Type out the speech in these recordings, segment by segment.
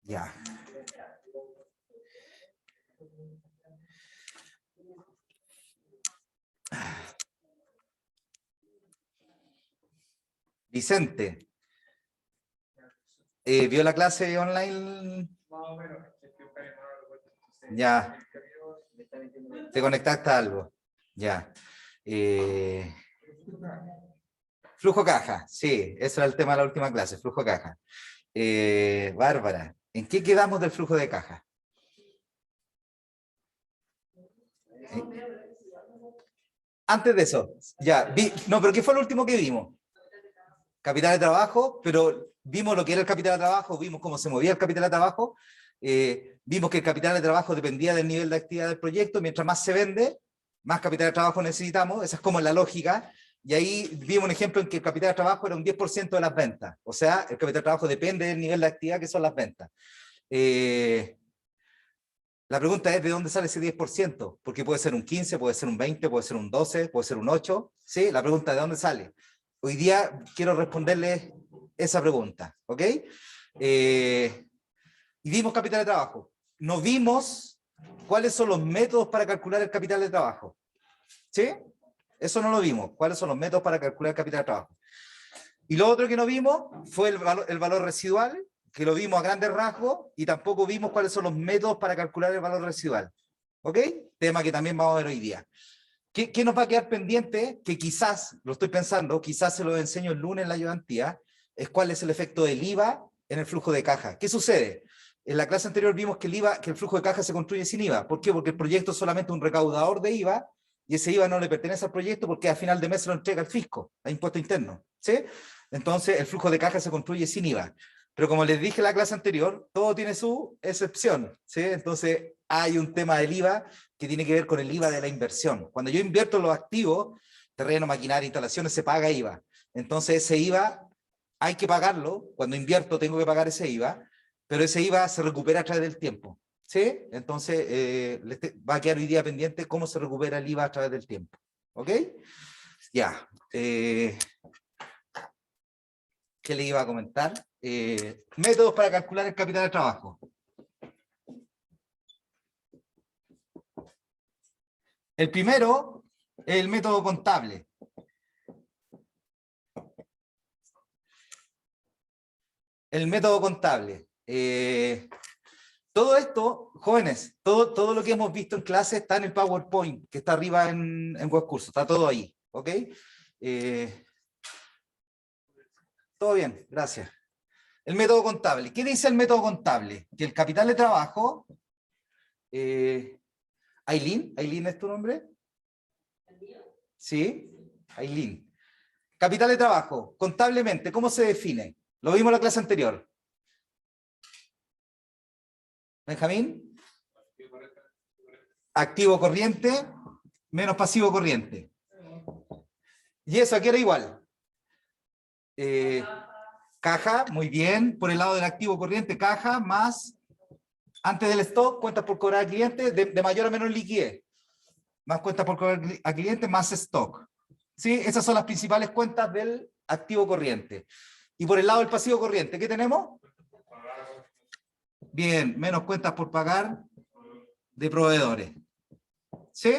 Ya. Vicente, ¿vio la clase online? Ya. ¿Te conectaste a algo? Ya. Flujo caja, sí, ese era el tema de la última clase, flujo caja. Bárbara, ¿en qué quedamos del flujo de caja? Antes de eso, ya, no, pero ¿qué fue lo último que vimos? Capital de trabajo, pero vimos lo que era el capital de trabajo, vimos cómo se movía el capital de trabajo, vimos que el capital de trabajo dependía del nivel de actividad del proyecto, mientras más se vende, más capital de trabajo necesitamos, esa es como la lógica, y ahí vimos un ejemplo en que el capital de trabajo era un 10% de las ventas, o sea, el capital de trabajo depende del nivel de actividad que son las ventas. La pregunta es, ¿de dónde sale ese 10%? Porque puede ser un 15, puede ser un 20, puede ser un 12, puede ser un 8, ¿sí? La pregunta es, ¿de dónde sale? Hoy día quiero responderles esa pregunta, ¿ok? Y vimos capital de trabajo. No vimos cuáles son los métodos para calcular el capital de trabajo, ¿sí? Eso no lo vimos, cuáles son los métodos para calcular el capital de trabajo. Y lo otro que no vimos fue el valor residual, que lo vimos a grandes rasgos, y tampoco vimos cuáles son los métodos para calcular el valor residual. ¿Ok? Tema que también vamos a ver hoy día. ¿Qué nos va a quedar pendiente? Que quizás, lo estoy pensando, quizás se lo enseño el lunes en la ayudantía, es cuál es el efecto del IVA en el flujo de caja. ¿Qué sucede? En la clase anterior vimos que el flujo de caja se construye sin IVA. ¿Por qué? Porque el proyecto es solamente un recaudador de IVA, y ese IVA no le pertenece al proyecto porque a final de mes se lo entrega al fisco, a impuesto interno. ¿Sí? Entonces el flujo de caja se construye sin IVA. Pero como les dije en la clase anterior, todo tiene su excepción, ¿sí? Entonces hay un tema del IVA que tiene que ver con el IVA de la inversión. Cuando yo invierto en los activos, terreno, maquinaria, instalaciones, se paga IVA. Entonces ese IVA hay que pagarlo, cuando invierto tengo que pagar ese IVA, pero ese IVA se recupera a través del tiempo, ¿sí? Entonces va a quedar hoy día pendiente cómo se recupera el IVA a través del tiempo, ¿ok? Ya. ¿Qué le iba a comentar? Métodos para calcular el capital de trabajo. El primero es el método contable. El método contable. Todo esto, jóvenes, todo lo que hemos visto en clase está en el PowerPoint, que está arriba en WebCurso, está todo ahí, ¿ok? Todo bien, gracias. El método contable. ¿Qué dice el método contable? Que el capital de trabajo... Aileen, ¿Aileen es tu nombre? Sí, Aileen. Capital de trabajo, contablemente, ¿cómo se define? Lo vimos en la clase anterior. Benjamín. Activo corriente menos pasivo corriente. Y eso aquí era igual. Caja, muy bien. Por el lado del activo corriente, caja más, antes del stock, cuentas por cobrar al cliente, de mayor a menor liquidez. Más cuentas por cobrar al cliente, más stock. ¿Sí? Esas son las principales cuentas del activo corriente. Y por el lado del pasivo corriente, ¿qué tenemos? Bien, menos cuentas por pagar de proveedores. ¿Sí?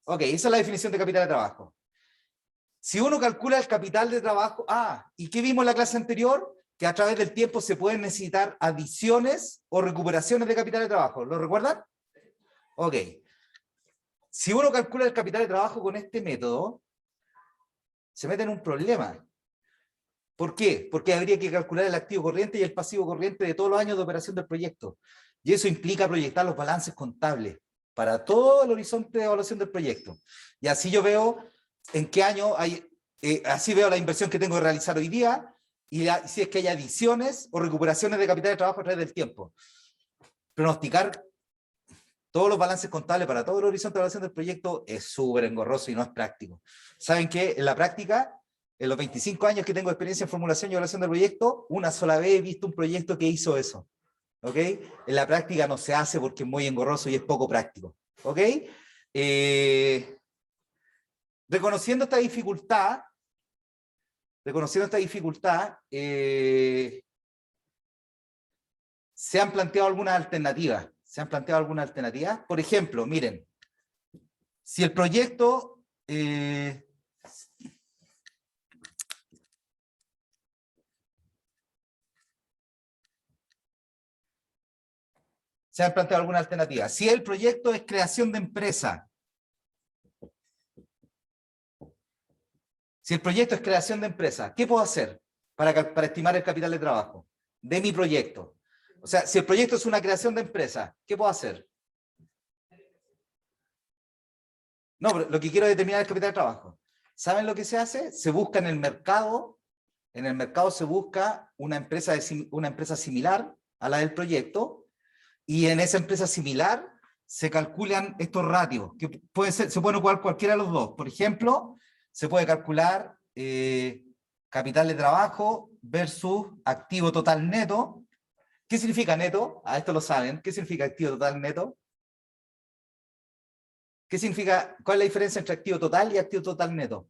Ok, esa es la definición de capital de trabajo. Si uno calcula el capital de trabajo... ¿y qué vimos en la clase anterior? Que a través del tiempo se pueden necesitar adiciones o recuperaciones de capital de trabajo. ¿Lo recuerdan? Ok. Si uno calcula el capital de trabajo con este método, se mete en un problema. ¿Por qué? Porque habría que calcular el activo corriente y el pasivo corriente de todos los años de operación del proyecto. Y eso implica proyectar los balances contables para todo el horizonte de evaluación del proyecto. Y así yo veo en qué año hay, así veo la inversión que tengo que realizar hoy día y si es que hay adiciones o recuperaciones de capital de trabajo a través del tiempo. Pronosticar todos los balances contables para todo el horizonte de evaluación del proyecto es súper engorroso y no es práctico. ¿Saben qué? En la práctica, en los 25 años que tengo de experiencia en formulación y evaluación del proyecto, una sola vez he visto un proyecto que hizo eso. ¿Ok? En la práctica no se hace porque es muy engorroso y es poco práctico. ¿Ok? Reconociendo esta dificultad, ¿Se han planteado algunas alternativas? ¿Se han planteado algunas alternativas? Por ejemplo, miren, si el proyecto... se han planteado alguna alternativa. Si el proyecto es creación de empresa, si el proyecto es creación de empresa, ¿qué puedo hacer para estimar el capital de trabajo de mi proyecto? O sea, si el proyecto es una creación de empresa, ¿qué puedo hacer? No, pero lo que quiero es determinar el capital de trabajo. ¿Saben lo que se hace? Se busca en el mercado se busca una empresa similar a la del proyecto, y en esa empresa similar se calculan estos ratios, que se pueden ocupar cualquiera de los dos. Por ejemplo, se puede calcular capital de trabajo versus activo total neto. ¿Qué significa neto? A esto lo saben. ¿Qué significa activo total neto? ¿Qué significa? ¿Cuál es la diferencia entre activo total y activo total neto?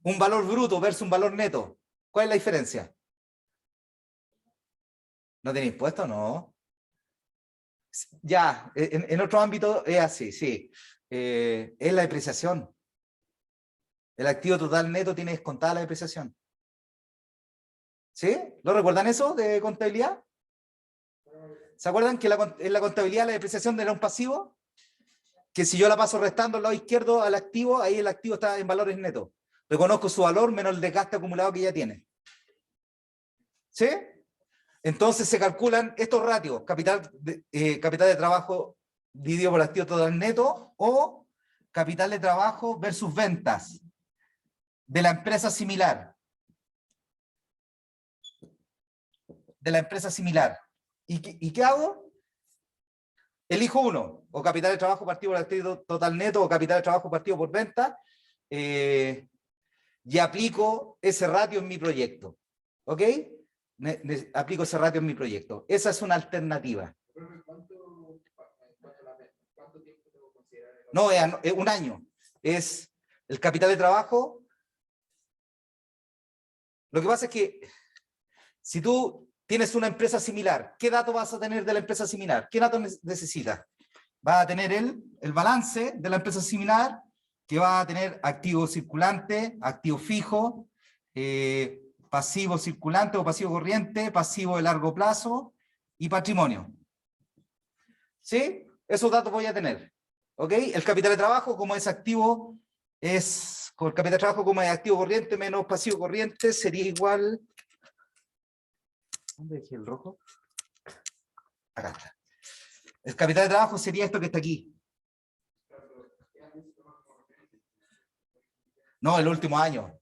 Un valor bruto versus un valor neto. ¿Cuál es la diferencia? ¿No tiene impuesto? No. Ya, en otro ámbito es así, sí. Es la depreciación. El activo total neto tiene descontada la depreciación. ¿Sí? ¿Lo recuerdan eso de contabilidad? ¿Se acuerdan que en la contabilidad la depreciación era un pasivo? Que si yo la paso restando al lado izquierdo al activo, ahí el activo está en valores netos. Reconozco su valor menos el desgaste acumulado que ya tiene. ¿Sí? Entonces se calculan estos ratios, capital de trabajo dividido por activo total neto o capital de trabajo versus ventas de la empresa similar. De la empresa similar. ¿Y qué hago? Elijo uno, o capital de trabajo partido por activo total neto, o capital de trabajo partido por venta, y aplico ese ratio en mi proyecto. ¿Ok? Aplico ese ratio en mi proyecto. Esa es una alternativa. No, es un año. Es el capital de trabajo. Lo que pasa es que si tú tienes una empresa similar, ¿qué datos vas a tener de la empresa similar? ¿Qué datos necesitas? Va a tener el balance de la empresa similar, que va a tener activo circulante, activo fijo, pasivo circulante o pasivo corriente, pasivo de largo plazo y patrimonio. ¿Sí? Esos datos voy a tener. ¿Ok? El capital de trabajo, como es activo, con el capital de trabajo como es activo corriente menos pasivo corriente, sería igual... ¿Dónde dejé el rojo? Acá está. El capital de trabajo sería esto que está aquí. No, el último año.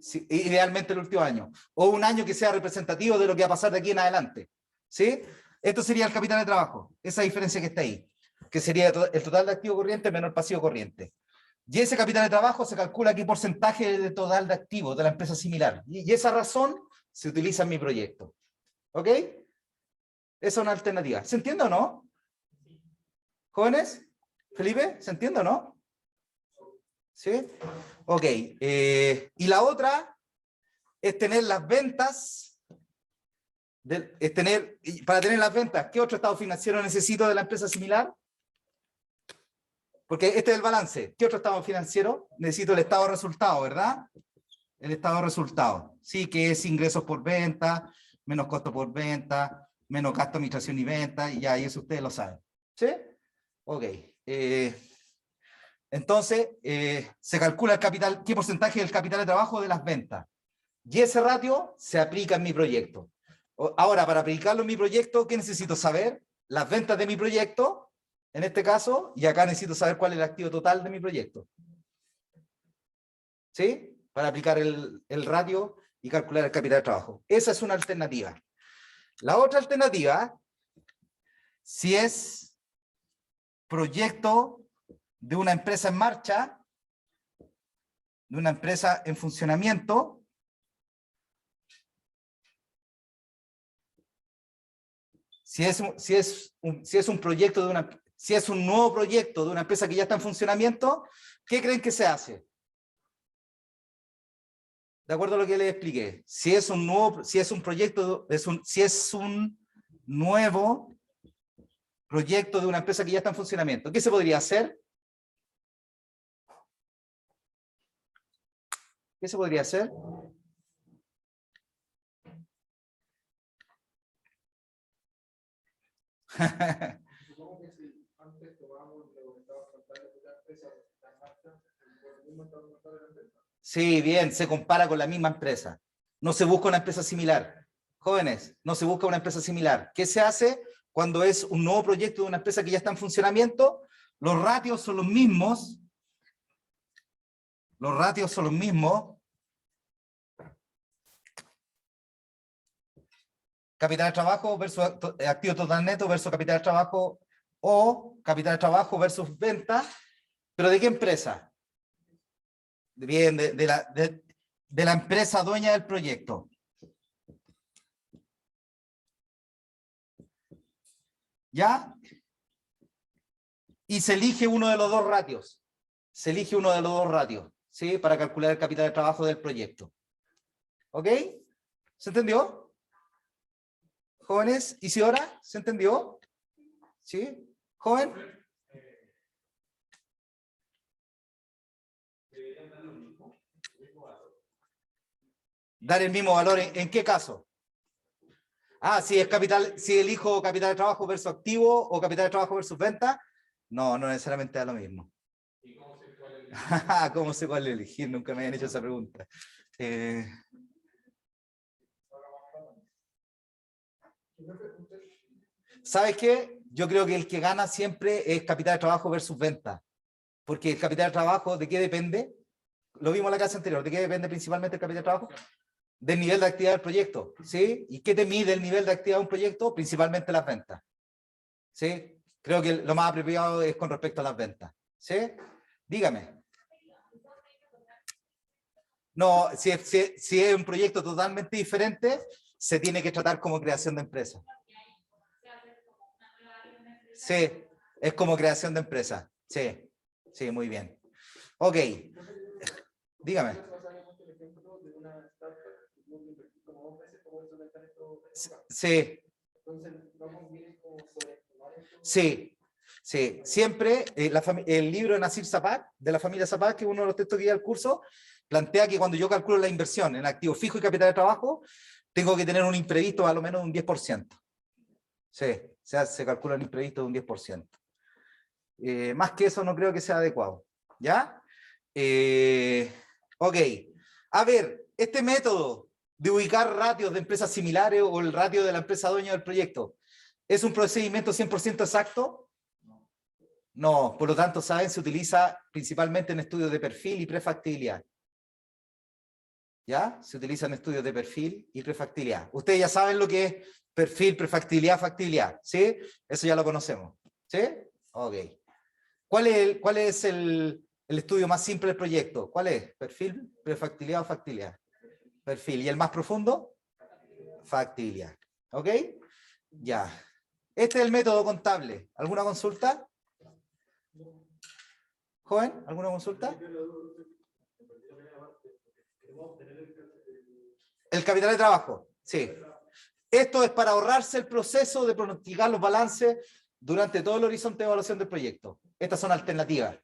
Sí, idealmente el último año. O un año que sea representativo de lo que va a pasar de aquí en adelante. ¿Sí? Esto sería el capital de trabajo. Esa diferencia que está ahí. Que sería el total de activo corriente menos el pasivo corriente. Y ese capital de trabajo se calcula qué porcentaje de total de activos de la empresa similar. Y esa razón se utiliza en mi proyecto. ¿Ok? Esa es una alternativa. ¿Se entiende o no? ¿Jóvenes? ¿Felipe? ¿Se entiende o no? ¿Sí? Ok. Y la otra es tener las ventas, para tener las ventas, ¿qué otro estado financiero necesito de la empresa similar? Porque este es el balance. ¿Qué otro estado financiero? Necesito el estado de resultado, ¿verdad? El estado de resultado. Sí, que es ingresos por venta, menos costo por venta, menos gasto de administración y venta, y ya, y eso ustedes lo saben. ¿Sí? Ok. Entonces, se calcula el capital, qué porcentaje del capital de trabajo de las ventas. Y ese ratio se aplica en mi proyecto. Ahora, para aplicarlo en mi proyecto, ¿qué necesito saber? Las ventas de mi proyecto, en este caso, y acá necesito saber cuál es el activo total de mi proyecto. ¿Sí? Para aplicar el ratio y calcular el capital de trabajo. Esa es una alternativa. La otra alternativa, si es proyecto de una empresa en marcha, de una empresa en funcionamiento, si es un proyecto si es un nuevo proyecto de una empresa que ya está en funcionamiento, ¿qué creen que se hace? de acuerdo a lo que les expliqué. Si es un nuevo, si es un proyecto, si es un nuevo proyecto de una empresa que ya está en funcionamiento, ¿qué se podría hacer? ¿Qué se podría hacer? Supongo que si antes tomamos los estados contables de la empresa que está en marcha, el mismo estado contable de la empresa. Sí, bien, se compara con la misma empresa. No se busca una empresa similar. Jóvenes, no se busca una empresa similar. ¿Qué se hace cuando es un nuevo proyecto de una empresa que ya está en funcionamiento? Los ratios son los mismos. Los ratios son los mismos. Capital de trabajo versus activo total neto versus capital de trabajo o capital de trabajo versus venta. ¿Pero de qué empresa? Bien, de la empresa dueña del proyecto. ¿Ya? Y se elige uno de los dos ratios. Se elige uno de los dos ratios, ¿sí? Para calcular el capital de trabajo del proyecto. ¿Ok? ¿Se entendió? Jóvenes, Isidora, ¿se entendió? ¿Sí? ¿Joven? Dar el mismo valor, ¿en qué caso? Ah, si es capital, si elijo capital de trabajo versus activo o capital de trabajo versus venta, no, no necesariamente da lo mismo. ¿Cómo sé cuál elegir? Nunca me habían hecho esa pregunta. ¿Sabes qué? Yo creo que el que gana siempre es capital de trabajo versus venta. Porque el capital de trabajo, ¿de qué depende? Lo vimos en la clase anterior. ¿De qué depende principalmente el capital de trabajo? Del nivel de actividad del proyecto. ¿Sí? ¿Y qué te mide el nivel de actividad de un proyecto? Principalmente las ventas. ¿Sí? Creo que lo más apropiado es con respecto a las ventas. ¿Sí? Dígame. No, si es un proyecto totalmente diferente, se tiene que tratar como creación de empresa. Sí, es como creación de empresa. Sí, sí, muy bien. Ok. Dígame. Sí. Sí, sí. Siempre el libro de Nasir Zapat, de la familia Zapat, que es uno de los textos que guía el curso, plantea que cuando yo calculo la inversión en activo fijo y capital de trabajo, tengo que tener un imprevisto a lo menos de un 10%. Sí, o sea, se calcula el imprevisto de un 10%. Más que eso no creo que sea adecuado. ¿Ya? Ok. A ver, este método de ubicar ratios de empresas similares o el ratio de la empresa dueña del proyecto, ¿es un procedimiento 100% exacto? No, por lo tanto, ¿saben? Se utiliza principalmente en estudios de perfil y prefactibilidad. ¿Ya? Se utilizan estudios de perfil y prefactibilidad. Ustedes ya saben lo que es perfil, prefactibilidad, factibilidad. ¿Sí? Eso ya lo conocemos. ¿Sí? Ok. ¿Cuál es el estudio más simple del proyecto? ¿Cuál es? ¿Perfil, prefactibilidad o factibilidad? Perfil. ¿Y el más profundo? Factibilidad. ¿Ok? Ya. Este es el método contable. ¿Alguna consulta? ¿Joven? ¿Alguna consulta? El capital de trabajo. Sí. Esto es para ahorrarse el proceso de pronosticar los balances durante todo el horizonte de evaluación del proyecto. Estas son alternativas.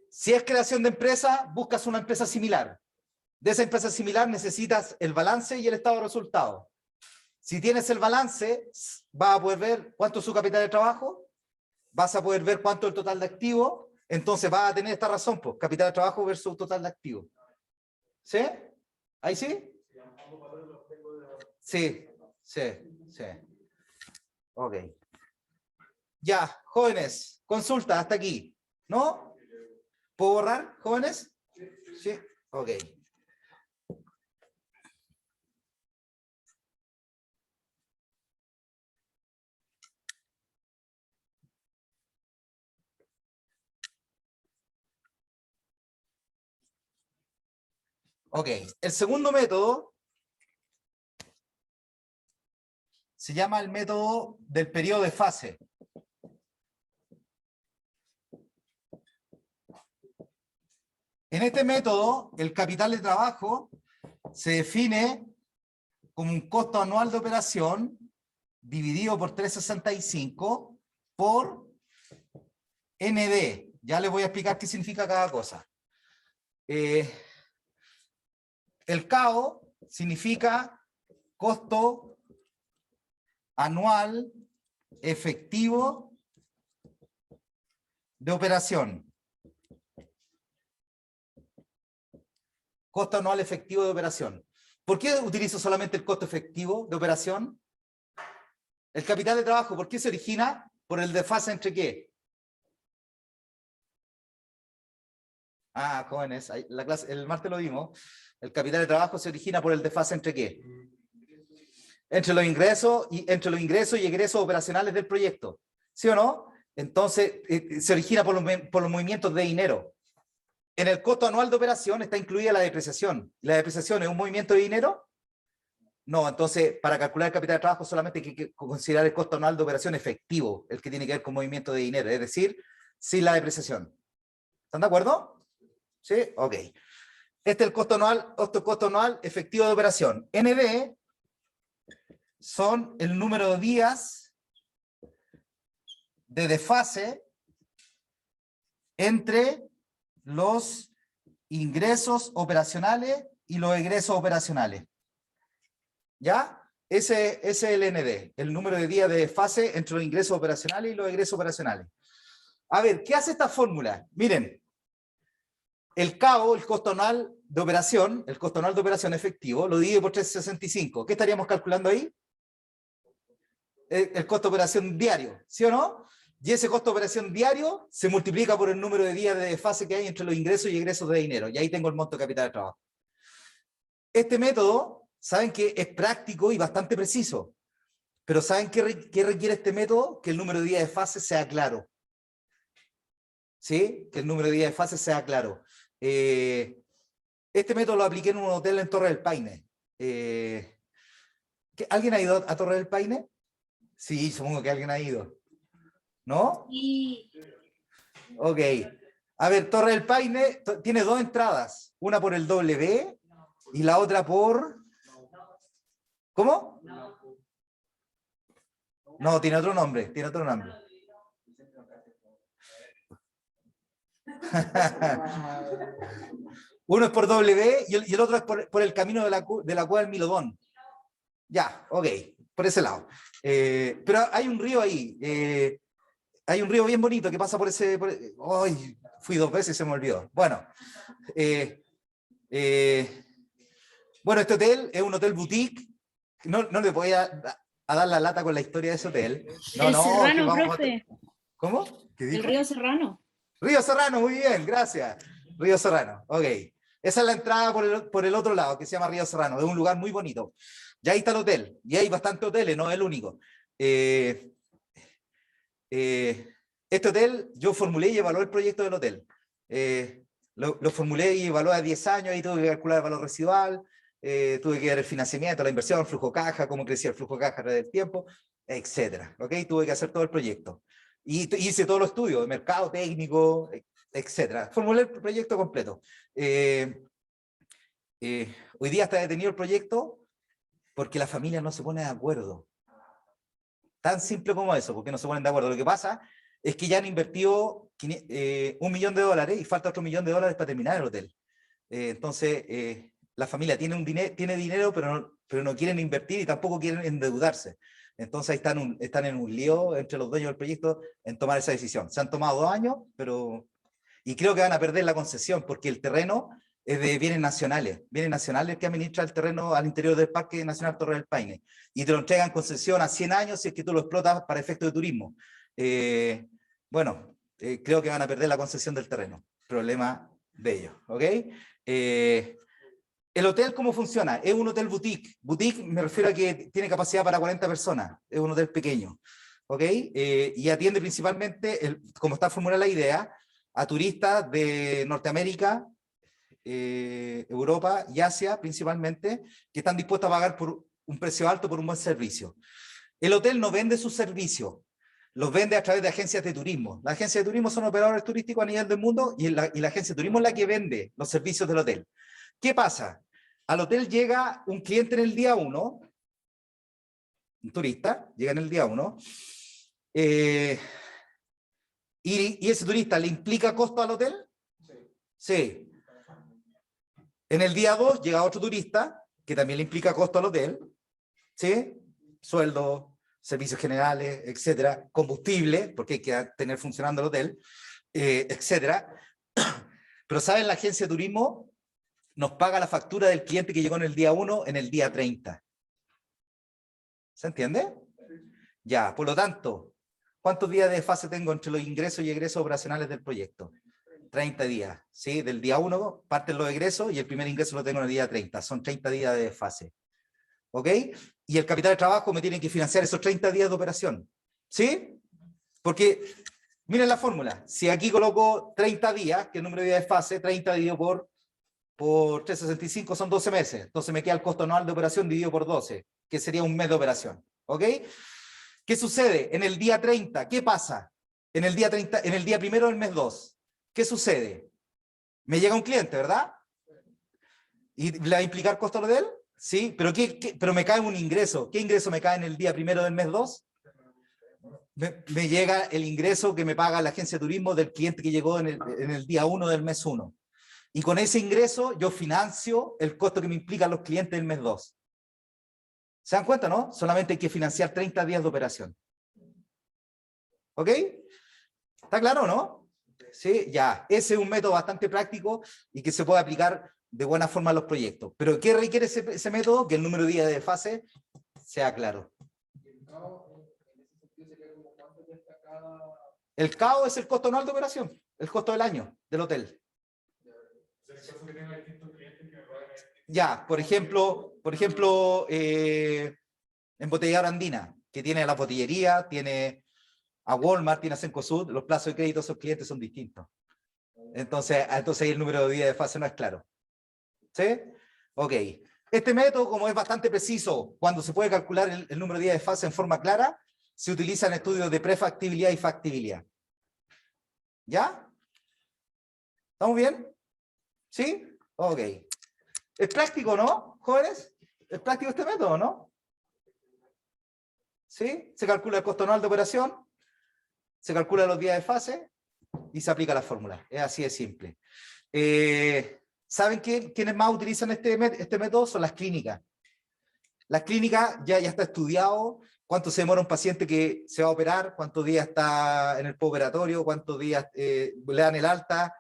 Si es creación de empresa, buscas una empresa similar. De esa empresa similar necesitas el balance y el estado de resultados. Si tienes el balance, vas a poder ver cuánto es su capital de trabajo, vas a poder ver cuánto es el total de activos, entonces vas a tener esta razón, pues, capital de trabajo versus total de activos. ¿Sí? ¿Ahí sí? Sí, sí, sí. Ok. Ya, jóvenes, consulta hasta aquí. ¿No? ¿Puedo borrar, jóvenes? Sí. Ok. Ok. El segundo método se llama el método del periodo de fase. En este método, el capital de trabajo se define como un costo anual de operación dividido por 365 por ND. Ya les voy a explicar qué significa cada cosa. El CAO significa costo anual efectivo de operación. Costo anual efectivo de operación. ¿Por qué utilizo solamente el costo efectivo de operación? El capital de trabajo, ¿por qué se origina? Por el desfase entre qué. Jóvenes, la clase, el martes lo vimos. El capital de trabajo se origina por el desfase entre qué. Entre los ingresos y egresos operacionales del proyecto. ¿Sí o no? Entonces, se origina por los movimientos de dinero. En el costo anual de operación está incluida la depreciación. ¿La depreciación es un movimiento de dinero? No, entonces, para calcular el capital de trabajo solamente hay que considerar el costo anual de operación efectivo, el que tiene que ver con movimiento de dinero, es decir, sin la depreciación. ¿Están de acuerdo? ¿Sí? Ok. Este es el costo anual efectivo de operación. ND son el número de días de desfase entre los ingresos operacionales y los egresos operacionales. ¿Ya? Ese es el ND, el número de días de desfase entre los ingresos operacionales y los egresos operacionales. A ver, ¿qué hace esta fórmula? Miren, el CAO, el costo anual de operación, el costo anual de operación efectivo, lo divide por 365. ¿Qué estaríamos calculando ahí? El costo de operación diario, ¿sí o no? Y ese costo de operación diario se multiplica por el número de días de desfase que hay entre los ingresos y egresos de dinero. Y ahí tengo el monto de capital de trabajo. Este método, saben que es práctico y bastante preciso. Pero ¿saben qué requiere este método? Que el número de días de desfase sea claro. ¿Sí? Que el número de días de fase sea claro. Este método lo apliqué en un hotel en Torre del Paine. ¿Alguien ha ido a Torre del Paine? Sí, supongo que alguien ha ido. ¿No? Sí. Ok. A ver, Torre del Paine tiene dos entradas. Una por el W y la otra por... ¿Cómo? No, tiene otro nombre. Tiene otro nombre. Uno es por W y el otro es por el camino de la Cueva del Milodón. Ya, ok, por ese lado. Pero hay un río ahí. Hay un río bien bonito que pasa por ese... ¡Ay! Fui 2 veces y se me olvidó. Bueno, bueno, este hotel es un hotel boutique. No le voy a dar la lata con la historia de ese hotel. No, El no, Serrano, que vamos profe. ¿Cómo? ¿Qué dijo? El río Serrano. Río Serrano, muy bien, gracias. Río Serrano, ok. Esa es la entrada por el otro lado, que se llama Río Serrano. Es un lugar muy bonito. Ya ahí está el hotel. Y hay bastantes hoteles, no es el único. Este hotel, yo formulé y evalué el proyecto del hotel. Lo formulé y evalué a 10 años, ahí tuve que calcular el valor residual, tuve que ver el financiamiento, la inversión, el flujo caja, cómo crecía el flujo caja a través del tiempo, etcétera. ¿Ok? Tuve que hacer todo el proyecto. Y hice todos los estudios de mercado, técnico, etcétera. Formulé el proyecto completo. Hoy día está detenido el proyecto porque la familia no se pone de acuerdo. Tan simple como eso, porque no se ponen de acuerdo. Lo que pasa es que ya han invertido $1 millón y falta otro $1 millón para terminar el hotel. Entonces, la familia tiene dinero, pero no quieren invertir y tampoco quieren endeudarse. Entonces ahí están en un lío entre los dueños del proyecto en tomar esa decisión. Se han tomado 2 años, y creo que van a perder la concesión porque el terreno es de bienes nacionales que administra el terreno al interior del Parque Nacional Torre del Paine, y te lo entregan concesión a 100 años si es que tú lo explotas para efectos de turismo. Bueno, creo que van a perder la concesión del terreno. Problema de ellos, ¿ok? ¿El hotel cómo funciona? Es un hotel boutique. Boutique me refiero a que tiene capacidad para 40 personas. Es un hotel pequeño, ¿ok? Y atiende principalmente, como está formulada la idea, a turistas de Norteamérica, Europa y Asia principalmente, que están dispuestos a pagar por un precio alto por un buen servicio. El hotel no vende su servicio. los vende a través de agencias de turismo. Las agencias de turismo son operadores turísticos a nivel del mundo y la agencia de turismo es la que vende los servicios del hotel. ¿Qué pasa? Al hotel llega un cliente en el día 1, un turista, llega en el día 1, y ese turista le implica costo al hotel. Sí. En el día 2 llega otro turista que también le implica costo al hotel. ¿Sí? Sueldo, servicios generales, etcétera, combustible, porque hay que tener funcionando el hotel, etcétera. Pero ¿saben? La agencia de turismo nos paga la factura del cliente que llegó en el día 1 en el día 30. ¿Se entiende? Ya, por lo tanto, ¿cuántos días de desfase tengo entre los ingresos y egresos operacionales del proyecto? 30 días, ¿sí? Del día 1 parten los egresos y el primer ingreso lo tengo en el día 30. Son 30 días de desfase. ¿Ok? Y el capital de trabajo me tiene que financiar esos 30 días de operación. ¿Sí? Porque, miren la fórmula. Si aquí coloco 30 días, que es el número de días de fase, 30 dividido por 365 son 12 meses. Entonces me queda el costo anual de operación dividido por 12, que sería un mes de operación. ¿Ok? ¿Qué sucede? En el día 30, ¿qué pasa? En el día 30, en el día primero del mes 2, ¿qué sucede? Me llega un cliente, ¿verdad? ¿Y le va a implicar costo al hotel? Sí, pero, pero me cae un ingreso. ¿Qué ingreso me cae en el día primero del mes 2? Me llega el ingreso que me paga la agencia de turismo del cliente que llegó en el día 1 del mes 1. Y con ese ingreso yo financio el costo que me implican los clientes del mes 2. ¿Se dan cuenta, no? Solamente hay que financiar 30 días de operación. ¿Ok? ¿Está claro, no? Sí, ya. Ese es un método bastante práctico y que se puede aplicar de buena forma a los proyectos. ¿Pero qué requiere ese método? Que el número de días de fase sea claro. El CAO es el costo anual de operación, el costo del año del hotel. Ya, por ejemplo, Embotelladora Andina, que tiene la botillería, tiene a Walmart, tiene a Cencosud, los plazos de crédito de esos clientes son distintos. Entonces ahí el número de días de fase no es claro. ¿Sí? Ok. Este método, como es bastante preciso, cuando se puede calcular el número de días de fase en forma clara, se utiliza en estudios de prefactibilidad y factibilidad. ¿Ya? ¿Estamos bien? ¿Sí? Ok. ¿Es práctico, no, jóvenes? ¿Es práctico este método, no? ¿Sí? Se calcula el costo anual de operación, se calcula los días de fase y se aplica la fórmula. Es así de simple. ¿Saben quiénes más utilizan este método? Son las clínicas. Las clínicas ya está estudiado cuánto se demora un paciente que se va a operar, cuántos días está en el postoperatorio, cuántos días le dan el alta,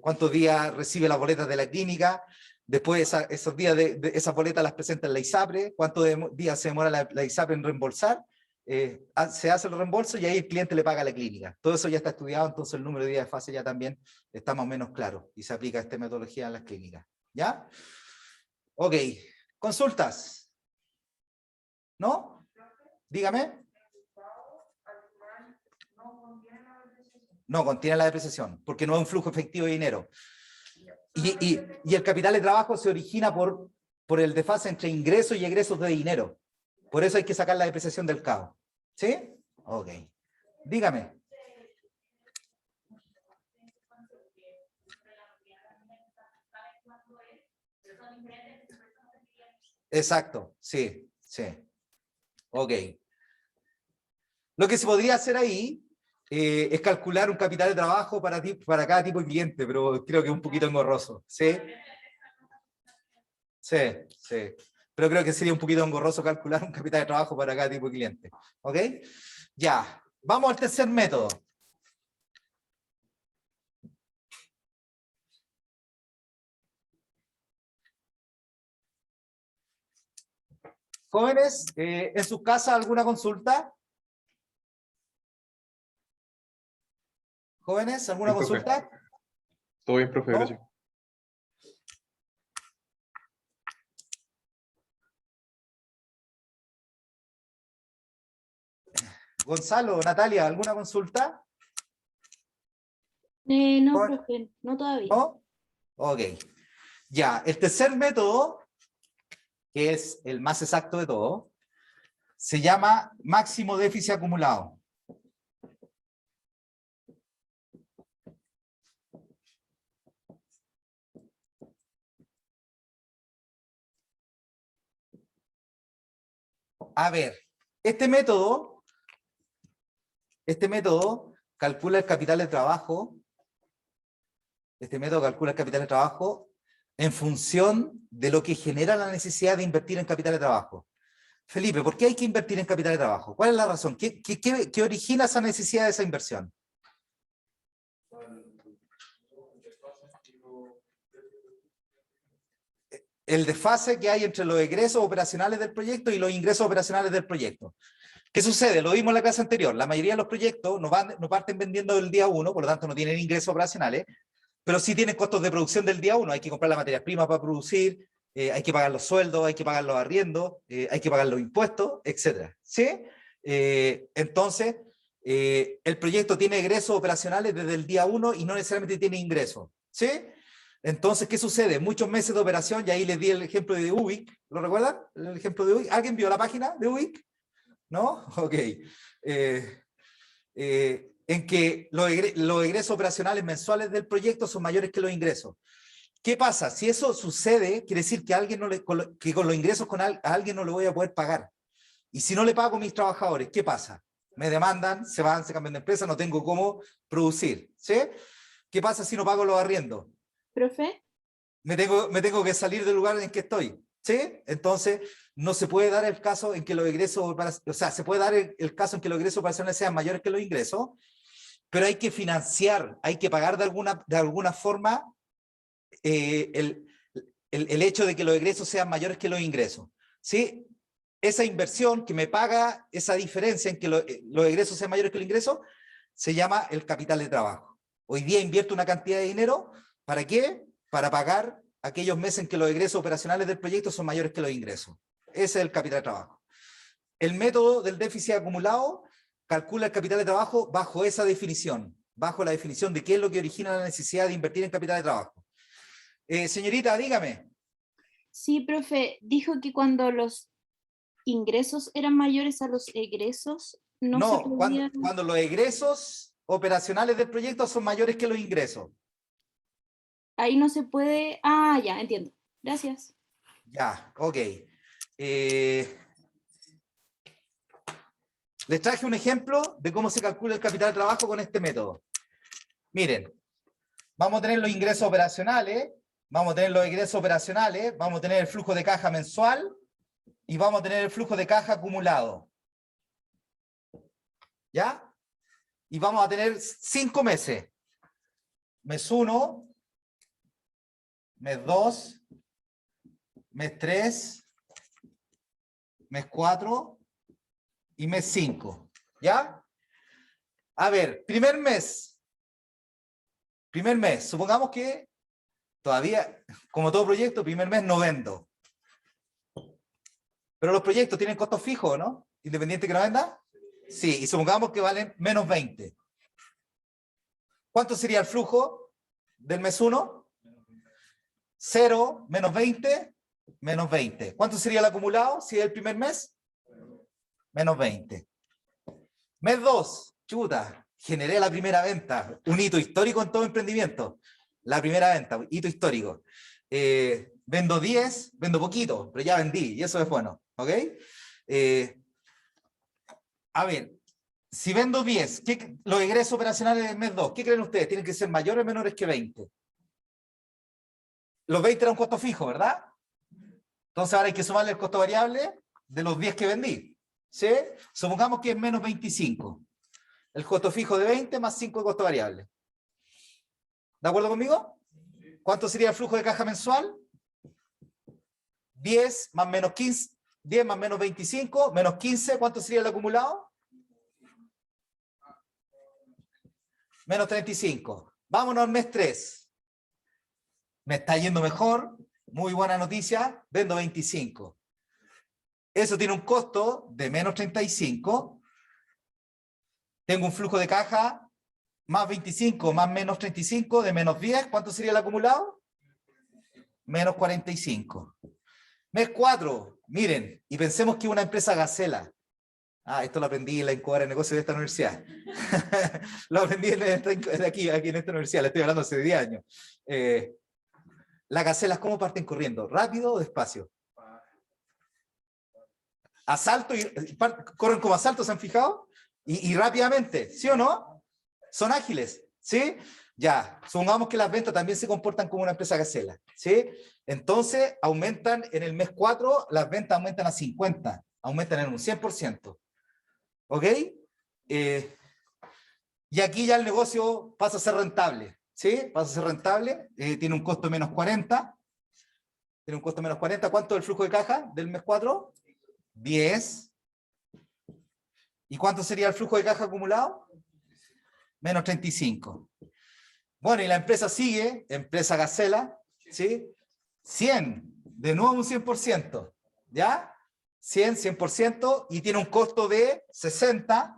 cuántos días recibe las boletas de la clínica. Después esos días esas boletas las presenta en la ISAPRE, cuántos días se demora la ISAPRE en reembolsar, se hace el reembolso y ahí el cliente le paga a la clínica. Todo eso ya está estudiado, entonces el número de días de fase ya también está más o menos claro y se aplica esta metodología en las clínicas. ¿Ya? Ok. ¿Consultas? ¿No? Dígame. No, contiene la depreciación, porque no es un flujo efectivo de dinero. Y el capital de trabajo se origina por el desfase entre ingresos y egresos de dinero. Por eso hay que sacar la depreciación del CAO. ¿Sí? Ok. Dígame. Exacto, sí, sí. Ok. Lo que se podría hacer ahí es calcular un capital de trabajo para cada tipo de cliente, pero creo que es un poquito engorroso. ¿Sí? Sí, sí. Pero creo que sería un poquito engorroso calcular un capital de trabajo para cada tipo de cliente. ¿Ok? Ya. Vamos al tercer método. Jóvenes, ¿en sus casas alguna consulta? Jóvenes, ¿alguna Bien, profe. consulta? Todo bien, profe, ¿No? gracias. Gonzalo, Natalia, ¿alguna consulta? No, ¿Joven? profe, no todavía. ¿No? Ok. Ya, el tercer método, que es el más exacto de todo, se llama máximo déficit acumulado. A ver, este método calcula el capital de trabajo. Este método calcula el capital de trabajo en función de lo que genera la necesidad de invertir en capital de trabajo. Felipe, ¿por qué hay que invertir en capital de trabajo? ¿Cuál es la razón? ¿Qué origina esa necesidad de esa inversión? El desfase que hay entre los egresos operacionales del proyecto y los ingresos operacionales del proyecto. ¿Qué sucede? Lo vimos en la clase anterior. La mayoría de los proyectos no parten vendiendo del día 1, por lo tanto no tienen ingresos operacionales, pero sí tienen costos de producción del día 1. Hay que comprar la materia prima para producir, hay que pagar los sueldos, hay que pagar los arriendos, hay que pagar los impuestos, etc. ¿Sí? Entonces, el proyecto tiene egresos operacionales desde el día 1 y no necesariamente tiene ingresos. ¿Sí? Entonces, ¿qué sucede? Muchos meses de operación, y ahí les di el ejemplo de UBIC, ¿lo recuerdan? El ejemplo de UBIC. ¿Alguien vio la página de UBIC? ¿No? Ok. En que los egresos operacionales mensuales del proyecto son mayores que los ingresos. ¿Qué pasa? Si eso sucede, quiere decir que, que con los ingresos a alguien no le voy a poder pagar. Y si no le pago a mis trabajadores, ¿qué pasa? Me demandan, se van, se cambian de empresa, no tengo cómo producir. ¿Sí? ¿Qué pasa si no pago los arriendos? Profe, Me tengo que salir del lugar en que estoy. ¿Sí? Entonces, no se puede dar el caso en que los ingresos, o sea, se puede dar el caso en que los ingresos operacionales sean mayores que los ingresos, pero hay que financiar, hay que pagar de alguna forma el hecho de que los egresos sean mayores que los ingresos. ¿Sí? Esa inversión que me paga esa diferencia en que los egresos sean mayores que los ingresos, se llama el capital de trabajo. Hoy día invierto una cantidad de dinero, ¿para qué? Para pagar aquellos meses en que los egresos operacionales del proyecto son mayores que los ingresos. Ese es el capital de trabajo. El método del déficit acumulado calcula el capital de trabajo bajo esa definición, bajo la definición de qué es lo que origina la necesidad de invertir en capital de trabajo. Señorita, dígame. sí, profe, dijo que cuando los ingresos eran mayores a los egresos, no se No, podía... cuando los egresos operacionales del proyecto son mayores que los ingresos. Ahí no se puede... Ah, ya, entiendo. Gracias. Ya, ok. Les traje un ejemplo de cómo se calcula el capital de trabajo con este método. Miren, vamos a tener los ingresos operacionales, vamos a tener los egresos operacionales, vamos a tener el flujo de caja mensual y vamos a tener el flujo de caja acumulado. ¿Ya? Y vamos a tener 5 meses. Mes 1, mes 2, mes 3, mes 4 y mes 5. ¿Ya? A ver, primer mes, supongamos que todavía, como todo proyecto, primer mes no vendo. Pero los proyectos tienen costos fijos, ¿no? Independiente que no venda. Sí, y supongamos que valen menos 20. ¿Cuánto sería el flujo del mes 1? 0, menos 20, menos 20. ¿Cuánto sería el acumulado si es el primer mes? Menos 20. Mes 2, chuta, generé la primera venta, un hito histórico en todo emprendimiento. La primera venta, hito histórico. Vendo 10, vendo poquito, pero ya vendí, y eso es bueno, ¿ok? A ver, si vendo 10, los egresos operacionales del mes 2, ¿qué creen ustedes? ¿Tienen que ser mayores o menores que 20? Los 20 era un costo fijo, ¿verdad? Entonces ahora hay que sumarle el costo variable de los 10 que vendí. ¿Sí? Supongamos que es menos 25. El costo fijo de 20 más 5 de costo variable. ¿De acuerdo conmigo? ¿Cuánto sería el flujo de caja mensual? 10 más menos 15, 10 más menos 25, menos 15, ¿cuánto sería el acumulado? Menos 35. Vámonos al mes 3. Me está yendo mejor, muy buena noticia, vendo 25. Eso tiene un costo de menos 35. Tengo un flujo de caja más 25 más menos 35 de menos 10. ¿Cuánto sería el acumulado? Menos 45. Mes 4, miren, y pensemos que una empresa Gacela. Esto lo aprendí en la incubadora de negocios de esta universidad. Lo aprendí aquí en esta universidad, le estoy hablando hace 10 años. ¿Las gacelas cómo parten corriendo? ¿Rápido o despacio? Asalto y corren como asalto, ¿se han fijado? Y rápidamente, ¿sí o no? Son ágiles, ¿sí? Ya, supongamos que las ventas también se comportan como una empresa gacela, ¿sí? Entonces, aumentan en el mes 4, las ventas aumentan a 50, aumentan en un 100%, ¿ok? Y aquí ya el negocio pasa a ser rentable, ¿sí? Pasa a ser rentable, tiene un costo menos 40, tiene un costo menos 40, ¿cuánto es el flujo de caja del mes 4? 10. ¿Y cuánto sería el flujo de caja acumulado? Menos 35. Bueno, y la empresa sigue, empresa Gacela, ¿sí? 100, de nuevo un 100%, ¿ya? 100, 100%, y tiene un costo de 60.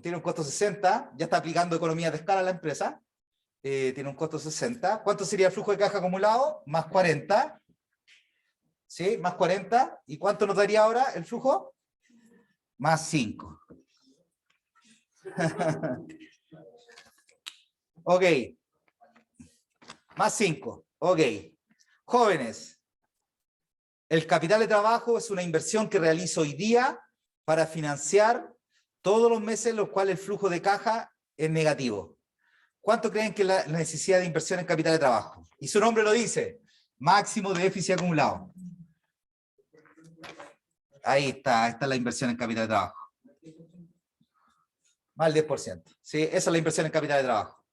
Tiene un costo de 60, ya está aplicando economías de escala a la empresa. Tiene un costo de 60. ¿Cuánto sería el flujo de caja acumulado? Más 40. ¿Sí? Más 40. ¿Y cuánto nos daría ahora el flujo? Más 5. Ok. Más 5. Ok. Jóvenes, el capital de trabajo es una inversión que realizo hoy día para financiar todos los meses en los cuales el flujo de caja es negativo. ¿Cuánto creen que es la necesidad de inversión en capital de trabajo? Y su nombre lo dice, máximo de déficit acumulado. Ahí está, esta es la inversión en capital de trabajo. Más del 10%. ¿Sí? Esa es la inversión en capital de trabajo.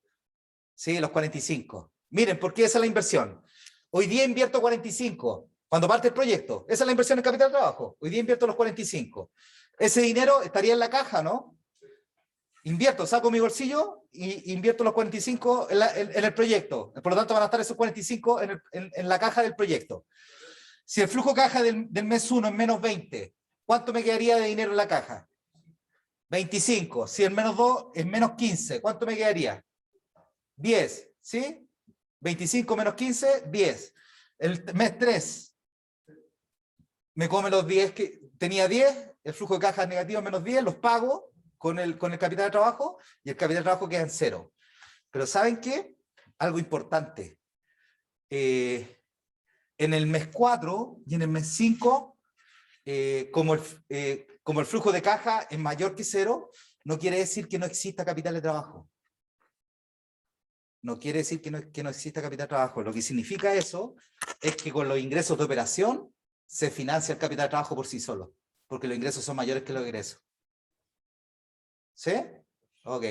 ¿Sí? Los 45. Miren, ¿por qué esa es la inversión? Hoy día invierto 45, cuando parte el proyecto. Esa es la inversión en capital de trabajo. Hoy día invierto los 45. Ese dinero estaría en la caja, ¿no? Invierto, saco mi bolsillo y invierto los 45 en el proyecto. Por lo tanto, van a estar esos 45 en la caja del proyecto. Si el flujo caja del mes 1 es menos 20, ¿cuánto me quedaría de dinero en la caja? 25. Si el menos 2 es menos 15, ¿cuánto me quedaría? 10, ¿sí? 25 menos 15, 10. El mes 3 me come los 10 que tenía 10, el flujo de caja negativo menos 10, los pago con el capital de trabajo y el capital de trabajo queda en 0. Pero ¿saben qué? Algo importante. En el mes 4 y en el mes 5, como el flujo de caja es mayor que 0, no quiere decir que no exista capital de trabajo. No quiere decir que no exista capital de trabajo. Lo que significa eso es que con los ingresos de operación se financia el capital de trabajo por sí solo, porque los ingresos son mayores que los egresos. ¿Sí? Ok.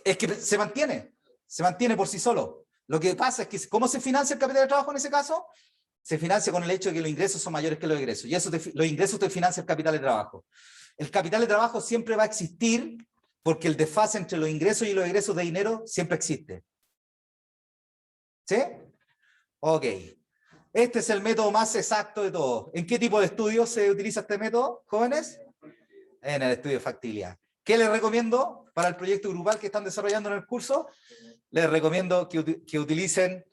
Es que se mantiene por sí solo. Lo que pasa es que, ¿cómo se financia el capital de trabajo en ese caso? Se financia con el hecho de que los ingresos son mayores que los egresos, y los ingresos te financia el capital de trabajo. El capital de trabajo siempre va a existir porque el desfase entre los ingresos y los egresos de dinero siempre existe. ¿Sí? Ok. Este es el método más exacto de todos. ¿En qué tipo de estudios se utiliza este método, jóvenes? En el estudio de factibilidad. ¿Qué les recomiendo para el proyecto grupal que están desarrollando en el curso? Les recomiendo que utilicen...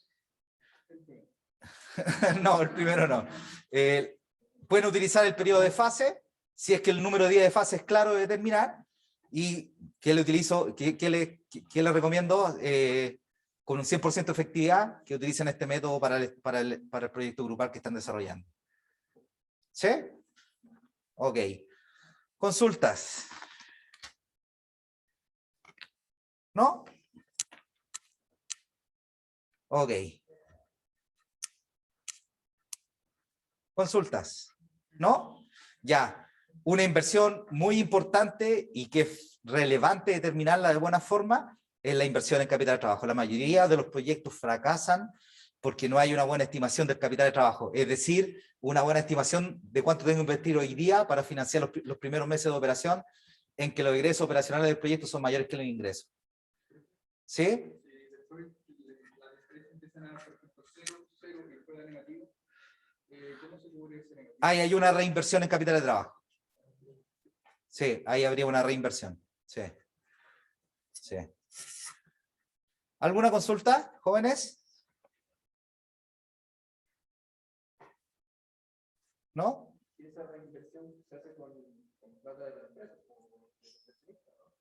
No, el primero no. Pueden utilizar el periodo de fase, si es que el número de días de fase es claro de determinar, y que le recomiendo con un 100% de efectividad que utilicen este método para el proyecto grupal que están desarrollando. ¿Sí? Ok. Consultas. ¿No? Ok. Consultas. ¿No? Ya. Una inversión muy importante y que es relevante determinarla de buena forma es la inversión en capital de trabajo. La mayoría de los proyectos fracasan porque no hay una buena estimación del capital de trabajo. Es decir, una buena estimación de cuánto tengo que invertir hoy día para financiar los primeros meses de operación, en que los ingresos operacionales del proyecto son mayores que los ingresos. ¿Sí? Ahí hay una reinversión en capital de trabajo. Sí, ahí habría una reinversión. Sí. Sí. ¿Alguna consulta, jóvenes? ¿No? ¿Esa reinversión se hace con plata de la empresa?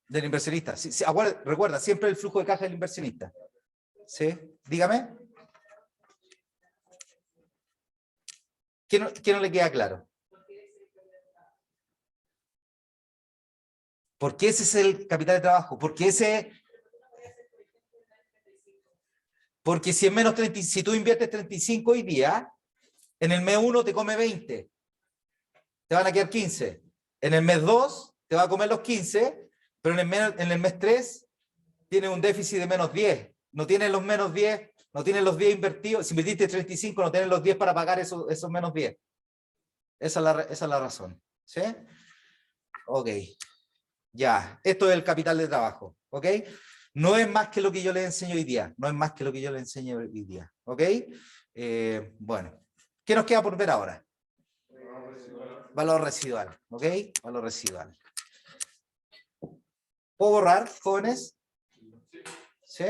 Del inversionista. Sí, sí, recuerda, siempre el flujo de caja del inversionista. ¿Sí? Dígame. ¿Qué no le queda claro? Porque ese es el capital de trabajo. Porque si en menos 30, si tú inviertes 35 hoy día, en el mes 1 te come 20. Te van a quedar 15. En el mes 2 te va a comer los 15, pero en el mes 3 tienes un déficit de menos 10. No tienes los menos 10, no tienes los 10 invertidos. Si invertiste 35, no tienes los 10 para pagar esos menos 10. Esa es la razón. ¿Sí? Ok. Ya. Esto es el capital de trabajo. ¿Ok? No es más que lo que yo les enseño hoy día. No es más que lo que yo les enseño hoy día. ¿Ok? Bueno. ¿Qué nos queda por ver ahora? Valor residual. ¿Ok? Valor residual. ¿Puedo borrar, jóvenes? ¿Sí?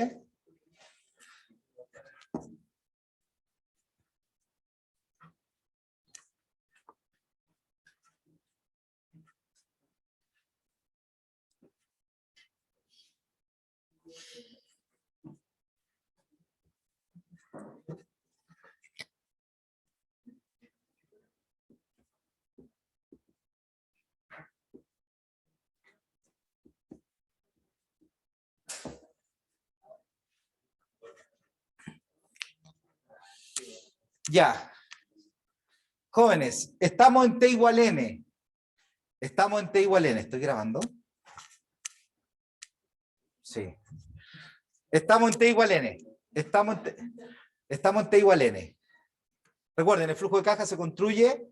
Ya. Jóvenes, estamos en T igual N. Estamos en T igual N. ¿Estoy grabando? Sí. Estamos en T igual N. Estamos en T igual N. Recuerden, el flujo de caja se construye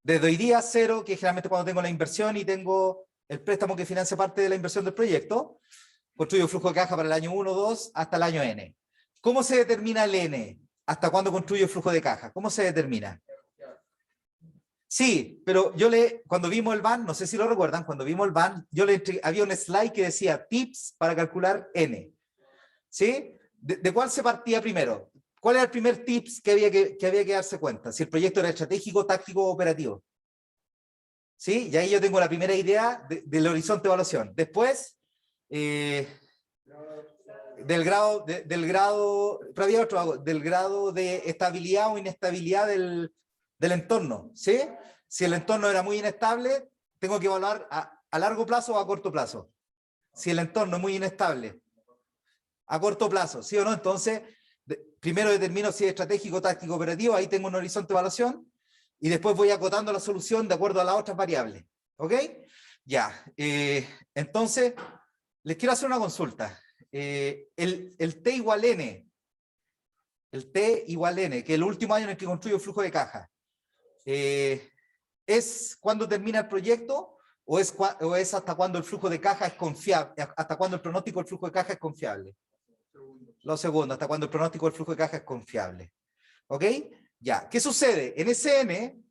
desde hoy día 0, que es generalmente cuando tengo la inversión y tengo el préstamo que financia parte de la inversión del proyecto. Construyo el flujo de caja para el año 1, 2, hasta el año N. ¿Cómo se determina el N? ¿Hasta cuándo construyo el flujo de caja? ¿Cómo se determina? Sí, pero cuando vimos el BAN, no sé si lo recuerdan, cuando vimos el BAN, había un slide que decía tips para calcular N. ¿Sí? ¿De cuál se partía primero? ¿Cuál era el primer tips que había que darse cuenta? Si el proyecto era estratégico, táctico o operativo. ¿Sí? Y ahí yo tengo la primera idea del horizonte de evaluación. Después, del grado de estabilidad o inestabilidad del entorno. ¿Sí? Si el entorno era muy inestable, tengo que evaluar a largo plazo o a corto plazo. Si el entorno es muy inestable, a corto plazo, ¿sí o no? Entonces, primero determino si es estratégico, táctico, operativo, ahí tengo un horizonte de evaluación, y después voy acotando la solución de acuerdo a las otras variables. ¿Ok? Ya. Entonces, les quiero hacer una consulta. El T igual N, que es el último año en el que construyo el flujo de caja, ¿es cuando termina el proyecto o es hasta cuando el flujo de caja es confiable, hasta cuando el pronóstico del flujo de caja es confiable? Lo segundo, hasta cuando el pronóstico del flujo de caja es confiable. ¿Ok? Ya. ¿Qué sucede? En SM,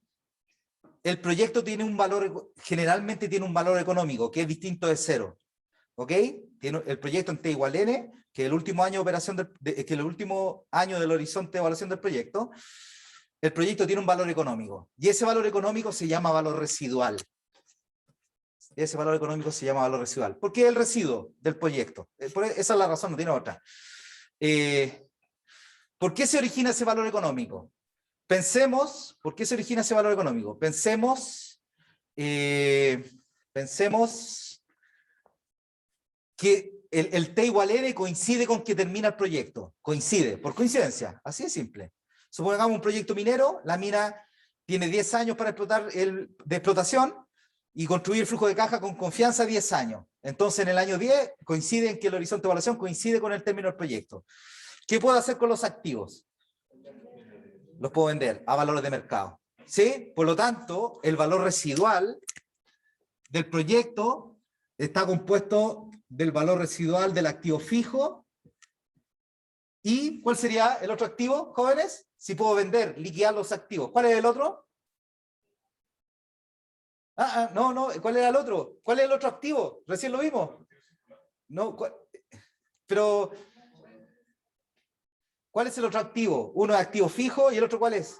el proyecto tiene un valor, generalmente tiene un valor económico, que es distinto de 0. ¿Ok? Tiene el proyecto en T igual N, que es el último año de operación, que el último año del horizonte de evaluación del proyecto, el proyecto tiene un valor económico. Y ese valor económico se llama valor residual. Ese valor económico se llama valor residual. ¿Por qué el residuo del proyecto? Esa es la razón, no tiene otra. ¿Por qué se origina ese valor económico? Pensemos, ¿por qué se origina ese valor económico? Pensemos que el T igual N coincide con que termina el proyecto. Coincide, por coincidencia, así de simple. Supongamos un proyecto minero, la mina tiene 10 años para de explotación y construir el flujo de caja con confianza 10 años. Entonces en el año 10 coincide en que el horizonte de evaluación coincide con el término del proyecto. ¿Qué puedo hacer con los activos? Los puedo vender a valores de mercado. ¿Sí? Por lo tanto, el valor residual del proyecto está compuesto del valor residual del activo fijo. ¿Y cuál sería el otro activo, jóvenes? Si puedo vender, liquidar los activos. ¿Cuál es el otro? No, ¿cuál era el otro? ¿Cuál es el otro activo? Recién lo vimos. No, pero ¿cuál es el otro activo? Uno es activo fijo y el otro ¿cuál es?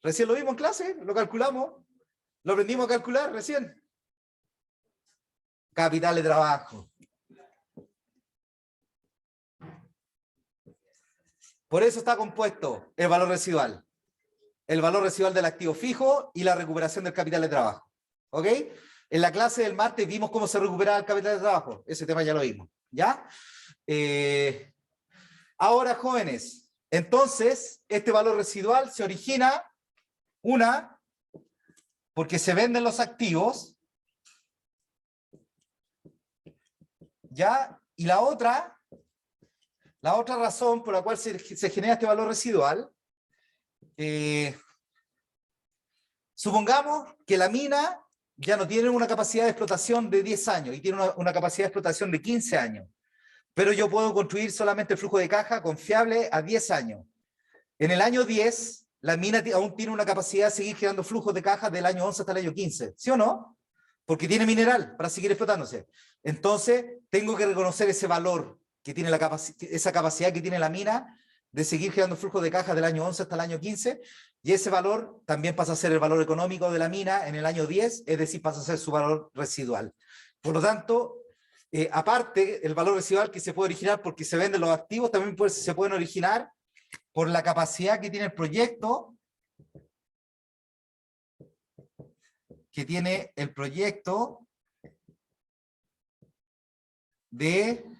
Recién lo vimos en clase, lo calculamos. Lo aprendimos a calcular recién. Capital de trabajo. Por eso está compuesto el valor residual. el valor residual del activo fijo y la recuperación del capital de trabajo. ¿Ok? En la clase del martes vimos cómo se recuperaba el capital de trabajo. Ese tema ya lo vimos. ¿Ya? Ahora, jóvenes, entonces, este valor residual se origina, porque se venden los activos, ¿ya? Y la otra razón por la cual se genera este valor residual, supongamos que la mina ya no tiene una capacidad de explotación de 10 años y tiene una capacidad de explotación de 15 años. Pero yo puedo construir solamente el flujo de caja confiable a 10 años. En el año 10, la mina aún tiene una capacidad de seguir generando flujos de caja del año 11 hasta el año 15. ¿Sí o no? Porque tiene mineral para seguir explotándose. Entonces, tengo que reconocer ese valor que tiene esa capacidad que tiene la mina de seguir generando flujos de caja del año 11 hasta el año 15, y ese valor también pasa a ser el valor económico de la mina en el año 10, es decir, pasa a ser su valor residual. Por lo tanto, aparte, el valor residual que se puede originar porque se venden los activos, también se pueden originar por la capacidad que tiene el proyecto, de... En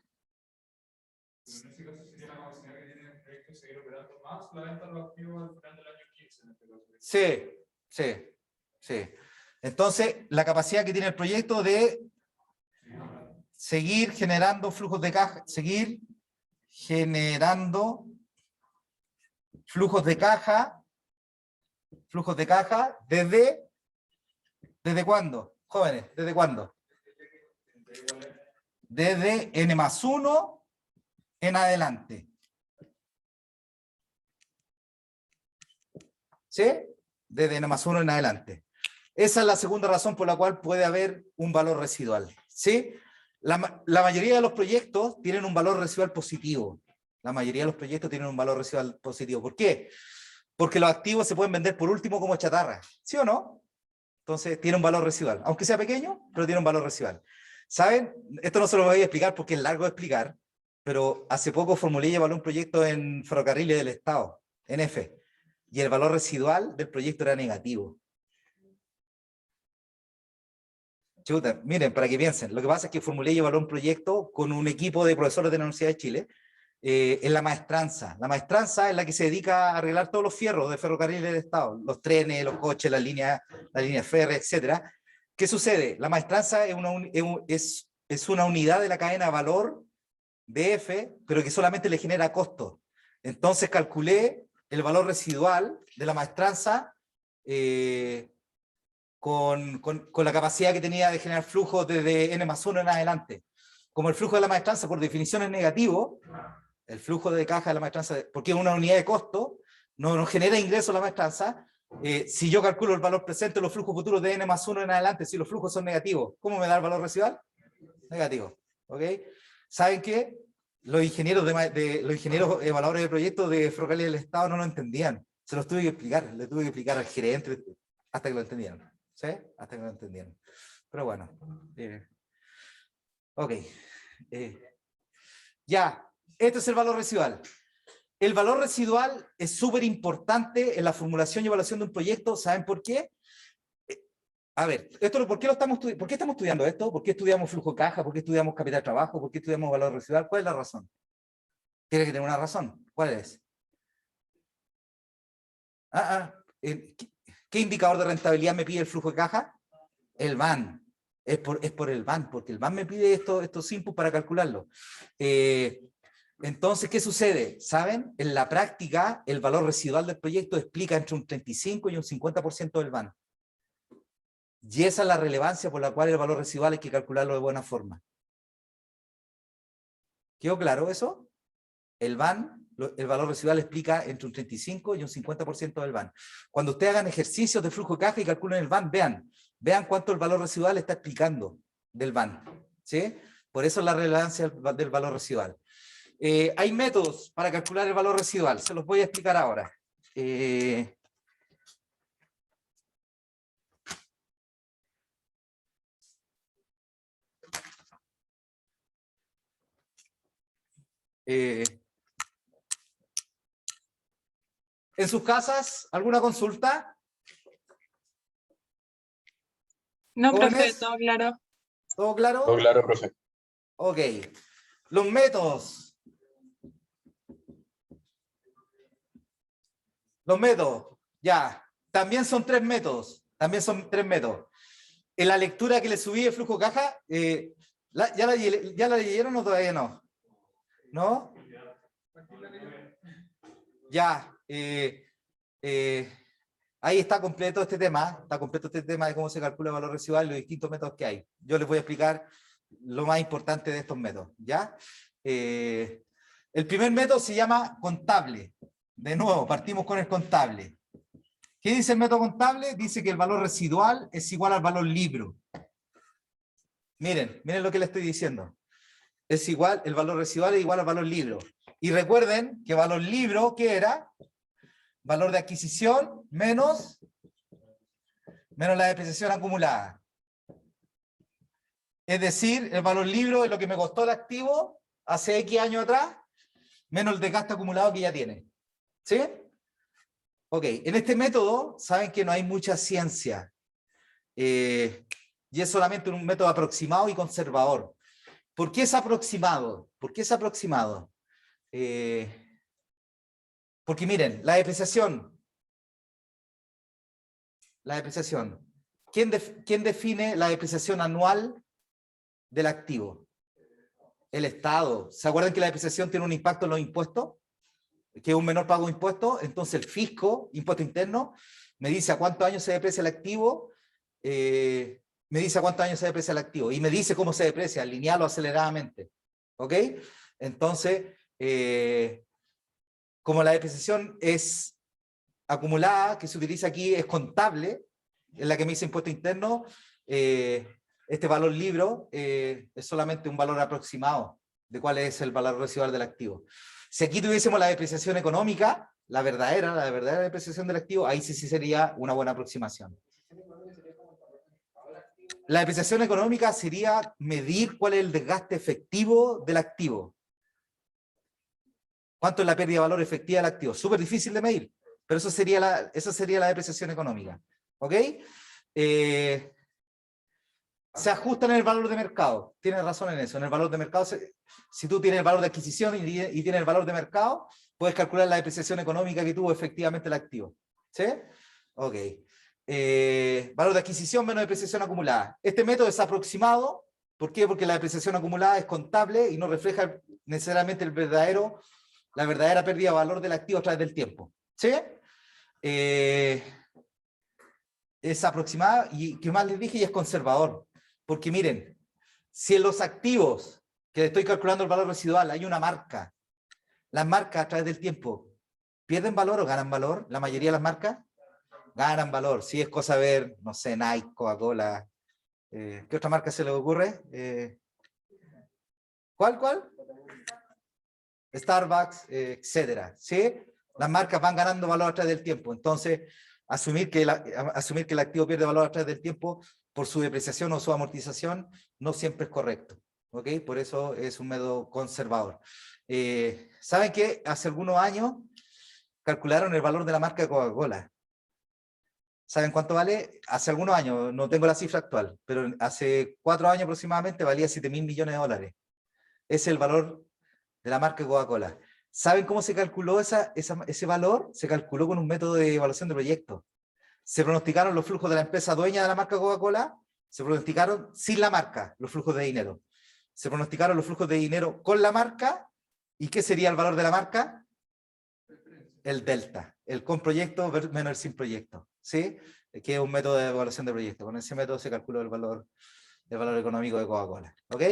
este caso sería la capacidad que tiene el proyecto de seguir operando más la venta de los activos al final del año 15. En este caso. Sí. Entonces, la capacidad que tiene el proyecto de seguir generando flujos de caja, seguir generando flujos de caja ¿desde cuándo? Jóvenes, ¿desde cuándo? Desde N+1 en adelante. ¿Sí? Desde N+1 en adelante. Esa es la segunda razón por la cual puede haber un valor residual. ¿Sí? La mayoría de los proyectos tienen un valor residual positivo. La mayoría de los proyectos tienen un valor residual positivo. ¿Por qué? Porque los activos se pueden vender por último como chatarra. ¿Sí o no? Entonces tiene un valor residual. Aunque sea pequeño, pero tiene un valor residual. ¿Saben? Esto no se lo voy a explicar porque es largo de explicar, pero hace poco formulé y evalué un proyecto en Ferrocarriles del Estado, en F, y el valor residual del proyecto era negativo. Chuta, miren, para que piensen, lo que pasa es que formulé y evalué un proyecto con un equipo de profesores de la Universidad de Chile, en la maestranza. La maestranza es la que se dedica a arreglar todos los fierros de Ferrocarriles del Estado, los trenes, los coches, las líneas férreas, etc. ¿Qué sucede? La maestranza es una unidad de la cadena de valor de F, pero que solamente le genera costo. Entonces calculé el valor residual de la maestranza con la capacidad que tenía de generar flujos desde N+1 en adelante. Como el flujo de la maestranza por definición es negativo, el flujo de caja de la maestranza, porque es una unidad de costo, no genera ingreso la maestranza. Si yo calculo el valor presente, los flujos futuros de N+1 en adelante, si los flujos son negativos, ¿cómo me da el valor residual? Negativo. ¿Ok? ¿Saben qué? Los ingenieros evaluadores de proyectos de Ferrocarriles del Estado no lo entendían. Se los tuve que explicar, le tuve que explicar al gerente hasta que lo entendieron. ¿Sí? Hasta que lo entendieron. Pero bueno. Ok. Ya. Este es el valor residual. El valor residual es súper importante en la formulación y evaluación de un proyecto. ¿Saben por qué? A ver, ¿por qué estamos estudiando esto? ¿Por qué estudiamos flujo de caja? ¿Por qué estudiamos capital de trabajo? ¿Por qué estudiamos valor residual? ¿Cuál es la razón? Tiene que tener una razón. ¿Cuál es? ¿Qué indicador de rentabilidad me pide el flujo de caja? El VAN. Es por el VAN, porque el VAN me pide estos inputs para calcularlo. Entonces, ¿qué sucede? ¿Saben? En la práctica, el valor residual del proyecto explica entre un 35 y un 50% del VAN. Y esa es la relevancia por la cual el valor residual hay que calcularlo de buena forma. ¿Quedó claro eso? El VAN, el valor residual explica entre un 35 y un 50% del VAN. Cuando ustedes hagan ejercicios de flujo de caja y calculen el VAN, vean cuánto el valor residual está explicando del VAN. ¿Sí? Por eso es la relevancia del valor residual. Hay métodos para calcular el valor residual, se los voy a explicar ahora. ¿En sus casas alguna consulta? No, profe, ¿Jóvenes? todo claro. ¿Todo claro? Todo claro, profe. Ok. Los métodos. Los métodos. Ya. También son 3 métodos. También son 3 métodos. En la lectura que le subí de flujo caja, ¿ya la leyeron o todavía no? ¿No? Ya. Ahí está completo este tema. Está completo este tema de cómo se calcula el valor residual y los distintos métodos que hay. Yo les voy a explicar lo más importante de estos métodos. ¿Ya? El primer método se llama contable. De nuevo, partimos con el contable. ¿Qué dice el método contable? Dice que el valor residual es igual al valor libro. Miren lo que le estoy diciendo. Es igual, el valor residual es igual al valor libro. Y recuerden que valor libro, ¿qué era? Valor de adquisición menos la depreciación acumulada. Es decir, el valor libro es lo que me costó el activo hace X años atrás, menos el desgaste acumulado que ya tiene. ¿Sí? Ok, en este método, saben que no hay mucha ciencia. Y es solamente un método aproximado y conservador. ¿Por qué es aproximado? ¿Por qué es aproximado? Porque miren, la depreciación. ¿Quién define la depreciación anual del activo? El Estado. ¿Se acuerdan que la depreciación tiene un impacto en los impuestos? Que es un menor pago de impuestos. Entonces el fisco, impuesto interno, me dice a cuántos años se deprecia el activo, y me dice cómo se deprecia, lineal o aceleradamente. ¿Ok? Entonces, como la depreciación es acumulada, que se utiliza aquí, es contable, en la que me dice impuesto interno, este valor libro es solamente un valor aproximado de cuál es el valor residual del activo. Si aquí tuviésemos la depreciación económica, la verdadera depreciación del activo, ahí sí sería una buena aproximación. La depreciación económica sería medir cuál es el desgaste efectivo del activo. ¿Cuánto es la pérdida de valor efectiva del activo? Súper difícil de medir, pero eso sería la depreciación económica. ¿Ok? Se ajusta en el valor de mercado. Tienes razón en eso. En el valor de mercado, si tú tienes el valor de adquisición y tienes el valor de mercado, puedes calcular la depreciación económica que tuvo efectivamente el activo. ¿Sí? Ok. Valor de adquisición menos depreciación acumulada. Este método es aproximado. ¿Por qué? Porque la depreciación acumulada es contable y no refleja necesariamente la verdadera pérdida de valor del activo a través del tiempo. ¿Sí? Es aproximada y, ¿qué más les dije? Y es conservador. Porque miren, si en los activos que estoy calculando el valor residual hay una marca, las marcas a través del tiempo, ¿pierden valor o ganan valor? La mayoría de las marcas ganan valor. Si es cosa de ver, no sé, Nike, Coca-Cola. ¿Qué otra marca se les ocurre? ¿Cuál? Starbucks, etcétera. ¿Sí? Las marcas van ganando valor a través del tiempo. Entonces, asumir que el activo pierde valor a través del tiempo por su depreciación o su amortización no siempre es correcto. ¿Ok? Por eso es un método conservador. ¿Saben qué? Hace algunos años calcularon el valor de la marca Coca-Cola. ¿Saben cuánto vale? Hace algunos años, no tengo la cifra actual, pero hace 4 años aproximadamente valía $7.000 millones. Es el valor de la marca Coca-Cola. ¿Saben cómo se calculó ese valor? Se calculó con un método de evaluación de proyectos. Se pronosticaron los flujos de la empresa dueña de la marca Coca-Cola, se pronosticaron sin la marca los flujos de dinero. Se pronosticaron los flujos de dinero con la marca, ¿y qué sería el valor de la marca? El delta, el con proyecto menos el sin proyecto, ¿sí? Que es un método de evaluación de proyectos. Con ese método se calculó el valor económico de Coca-Cola, ¿ok?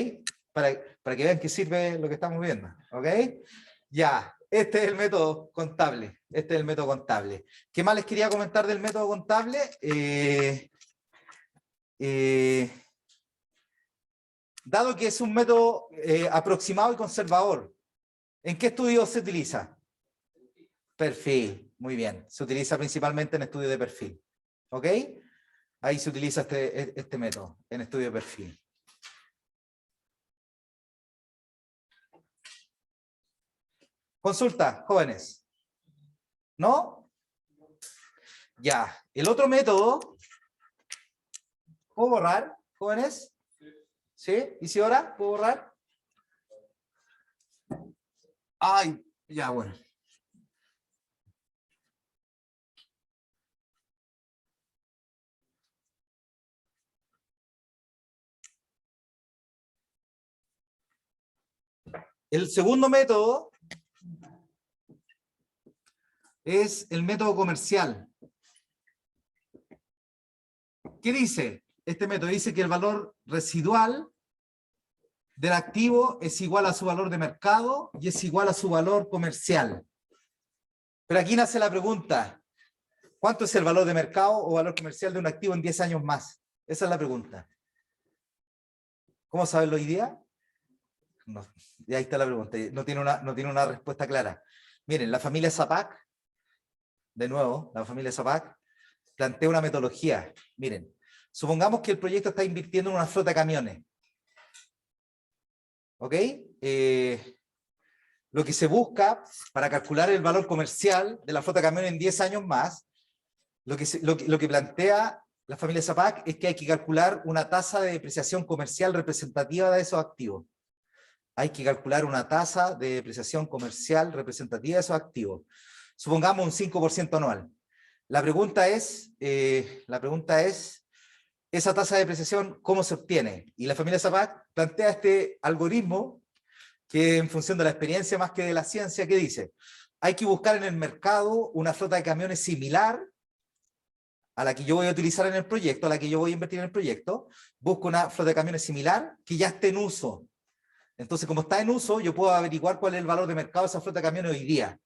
Para que vean que sirve lo que estamos viendo, ¿ok? Ya, este es el método contable. ¿Qué más les quería comentar del método contable? Dado que es un método aproximado y conservador, ¿en qué estudios se utiliza? Perfil, muy bien. Se utiliza principalmente en estudio de perfil. ¿Ok? Ahí se utiliza este método, en estudio de perfil. Consulta, jóvenes. ¿No? Ya, el otro método, ¿puedo borrar, jóvenes? ¿Sí? ¿Y si ahora puedo borrar? Ay, ya, bueno. El segundo método es el método comercial. ¿Qué dice? Este método dice que el valor residual del activo es igual a su valor de mercado y es igual a su valor comercial. Pero aquí nace la pregunta, ¿cuánto es el valor de mercado o valor comercial de un activo en 10 años más? Esa es la pregunta. ¿Cómo saberlo hoy día? No, y ahí está la pregunta, no tiene una respuesta clara. Miren, la familia Zapac, de nuevo, la familia Zapac, plantea una metodología. Miren, supongamos que el proyecto está invirtiendo en una flota de camiones. ¿Ok? Lo que se busca para calcular el valor comercial de la flota de camiones en 10 años más, lo que plantea la familia Zapac es que hay que calcular una tasa de depreciación comercial representativa de esos activos. Hay que calcular una tasa de depreciación comercial representativa de esos activos. Supongamos un 5% anual. La pregunta es, esa tasa de depreciación, ¿cómo se obtiene? Y la familia Zapac plantea este algoritmo que en función de la experiencia más que de la ciencia, ¿qué dice? Hay que buscar en el mercado una flota de camiones similar a la que yo voy a utilizar en el proyecto, a la que yo voy a invertir en el proyecto. Busco una flota de camiones similar que ya esté en uso. Entonces, como está en uso, yo puedo averiguar cuál es el valor de mercado de esa flota de camiones hoy día.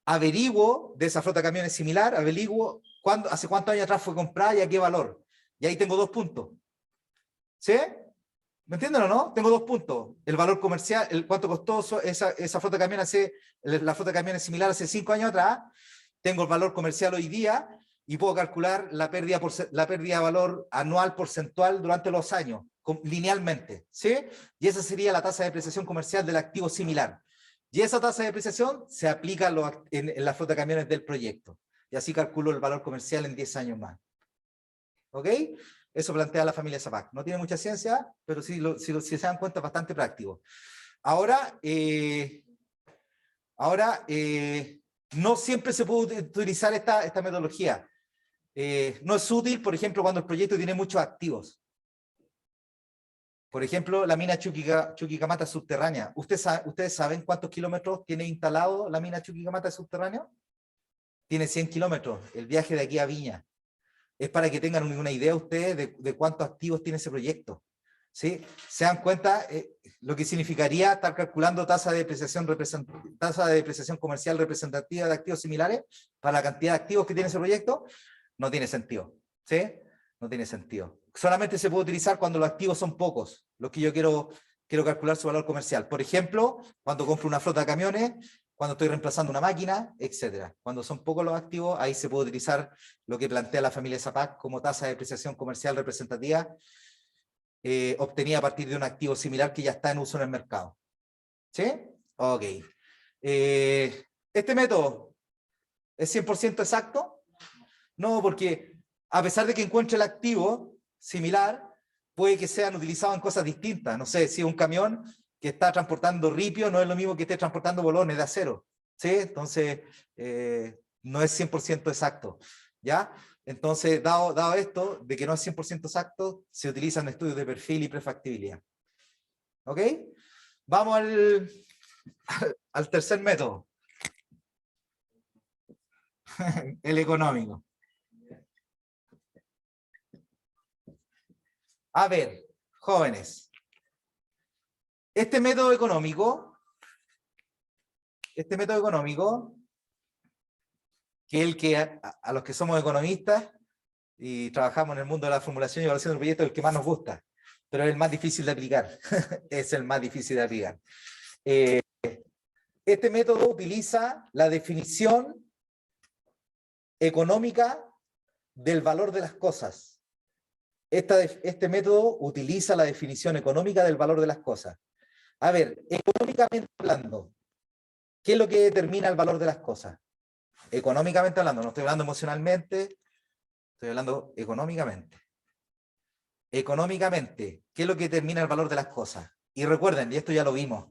Averiguo de esa flota de camiones similar, averiguo hace cuántos años atrás fue comprada y a qué valor. Y ahí tengo 2 puntos. ¿Sí? ¿Me entienden o no? Tengo 2 puntos. El valor comercial, cuánto costó esa flota de camiones la flota de camiones similar hace 5 años atrás. Tengo el valor comercial hoy día y puedo calcular la pérdida de valor anual porcentual durante los años, linealmente. ¿Sí? Y esa sería la tasa de depreciación comercial del activo similar. Y esa tasa de depreciación se aplica en la flota de camiones del proyecto. Y así calculo el valor comercial en 10 años más. ¿Ok? Eso plantea la familia Zapac. No tiene mucha ciencia, pero si se dan cuenta es bastante práctico. Ahora, no siempre se puede utilizar esta metodología. No es útil, por ejemplo, cuando el proyecto tiene muchos activos. Por ejemplo, la mina Chuquicamata subterránea. ¿Ustedes saben cuántos kilómetros tiene instalado la mina Chuquicamata subterránea? Tiene 100 kilómetros, el viaje de aquí a Viña. Es para que tengan una idea ustedes de cuántos activos tiene ese proyecto. ¿Sí? ¿Se dan cuenta lo que significaría estar calculando tasa de depreciación comercial representativa de activos similares para la cantidad de activos que tiene ese proyecto? No tiene sentido. ¿Sí? No tiene sentido. Solamente se puede utilizar cuando los activos son pocos, los que yo quiero calcular su valor comercial. Por ejemplo, cuando compro una flota de camiones, cuando estoy reemplazando una máquina, etcétera. Cuando son pocos los activos, ahí se puede utilizar lo que plantea la familia Zapac como tasa de depreciación comercial representativa obtenida a partir de un activo similar que ya está en uso en el mercado. ¿Sí? Ok. ¿Este método es 100% exacto? No, porque a pesar de que encuentre el activo similar, puede que sean utilizados en cosas distintas. No sé, si un camión que está transportando ripio no es lo mismo que esté transportando bolones de acero. ¿Sí? Entonces, no es 100% exacto. ¿Ya? Entonces, dado esto, de que no es 100% exacto, se utilizan estudios de perfil y prefactibilidad. ¿Ok? Vamos al tercer método. El económico. A ver, jóvenes. Este método económico, que es el que a los que somos economistas y trabajamos en el mundo de la formulación y evaluación del proyecto, es el que más nos gusta, pero es el más difícil de aplicar. Es el más difícil de aplicar. Este método utiliza la definición económica del valor de las cosas. Este método utiliza la definición económica del valor de las cosas. A ver, económicamente hablando, ¿qué es lo que determina el valor de las cosas? económicamente hablando, no estoy hablando emocionalmente, estoy hablando económicamente. Económicamente, ¿qué es lo que determina el valor de las cosas? Y recuerden, y esto ya lo vimos,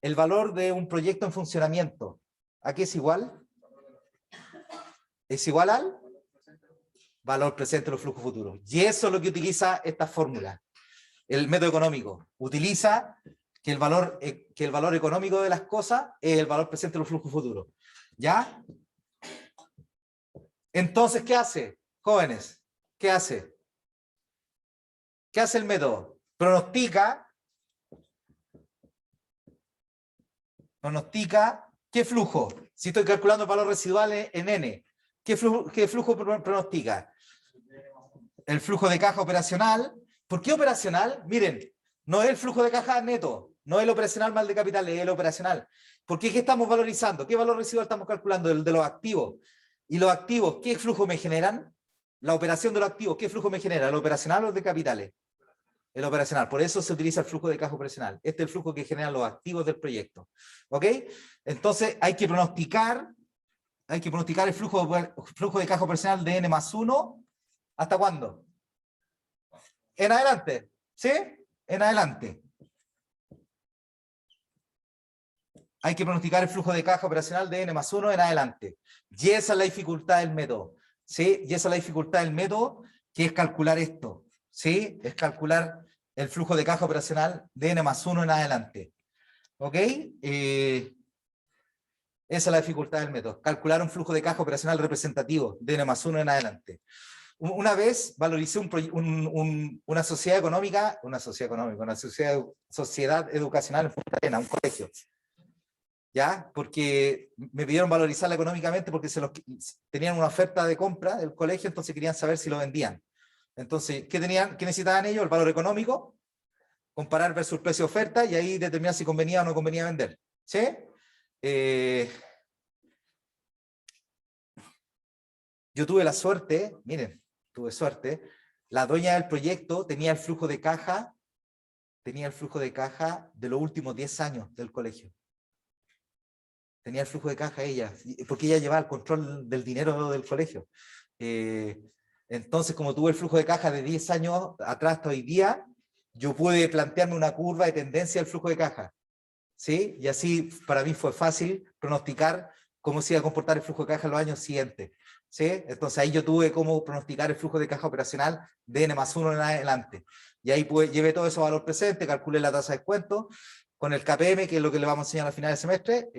el valor de un proyecto en funcionamiento, ¿a qué es igual? Es igual al valor presente de los flujos futuros. Y eso es lo que utiliza esta fórmula. El método económico utiliza que el valor económico de las cosas es el valor presente de los flujos futuros. ¿Ya? Entonces, ¿qué hace, jóvenes? ¿Qué hace? ¿Qué hace el método? Pronostica ¿qué flujo? Si estoy calculando el valor residual en N, ¿qué flujo pronostica? El flujo de caja operacional. ¿Por qué operacional? Miren, no es el flujo de caja neto, no es el operacional mal de capital, es el operacional. ¿Por qué? ¿Qué estamos valorizando? ¿Qué valor residual estamos calculando? El de los activos. ¿Y los activos qué flujo me generan? La operación de los activos, ¿qué flujo me genera? ¿El operacional o el de capitales? El operacional. Por eso se utiliza el flujo de caja operacional. Este es el flujo que generan los activos del proyecto. ¿Ok? Entonces hay que pronosticar el flujo de caja operacional de N+1. ¿Hasta cuándo? En adelante. ¿Sí? En adelante. Hay que pronosticar el flujo de caja operacional de N+1 en adelante. Y esa es la dificultad del método. ¿Sí? Y esa es la dificultad del método, que es calcular esto. ¿Sí? Es calcular el flujo de caja operacional de N+1 en adelante. ¿Ok? Esa es la dificultad del método. Calcular un flujo de caja operacional representativo de N+1 en adelante. Una vez valoricé una sociedad económica, una sociedad educacional en Punta Arenas, un colegio. ¿Ya? Porque me pidieron valorizarla económicamente porque tenían una oferta de compra del colegio, entonces querían saber si lo vendían. Entonces, ¿qué necesitaban ellos? El valor económico, comparar versus el precio de oferta y ahí determinar si convenía o no convenía vender. ¿Sí? Yo tuve la suerte, miren, tuve suerte, la dueña del proyecto tenía el flujo de caja de los últimos 10 años del colegio. Tenía el flujo de caja ella, porque ella llevaba el control del dinero del colegio. Entonces, como tuve el flujo de caja de 10 años atrás hasta hoy día, yo pude plantearme una curva de tendencia del flujo de caja. ¿Sí? Y así para mí fue fácil pronosticar cómo se iba a comportar el flujo de caja en los años siguientes. ¿Sí? Entonces ahí yo tuve cómo pronosticar el flujo de caja operacional de N+1 en adelante. Y ahí llevé todo eso a valor presente, calculé la tasa de descuento con el KPM, que es lo que le vamos a enseñar al final del semestre,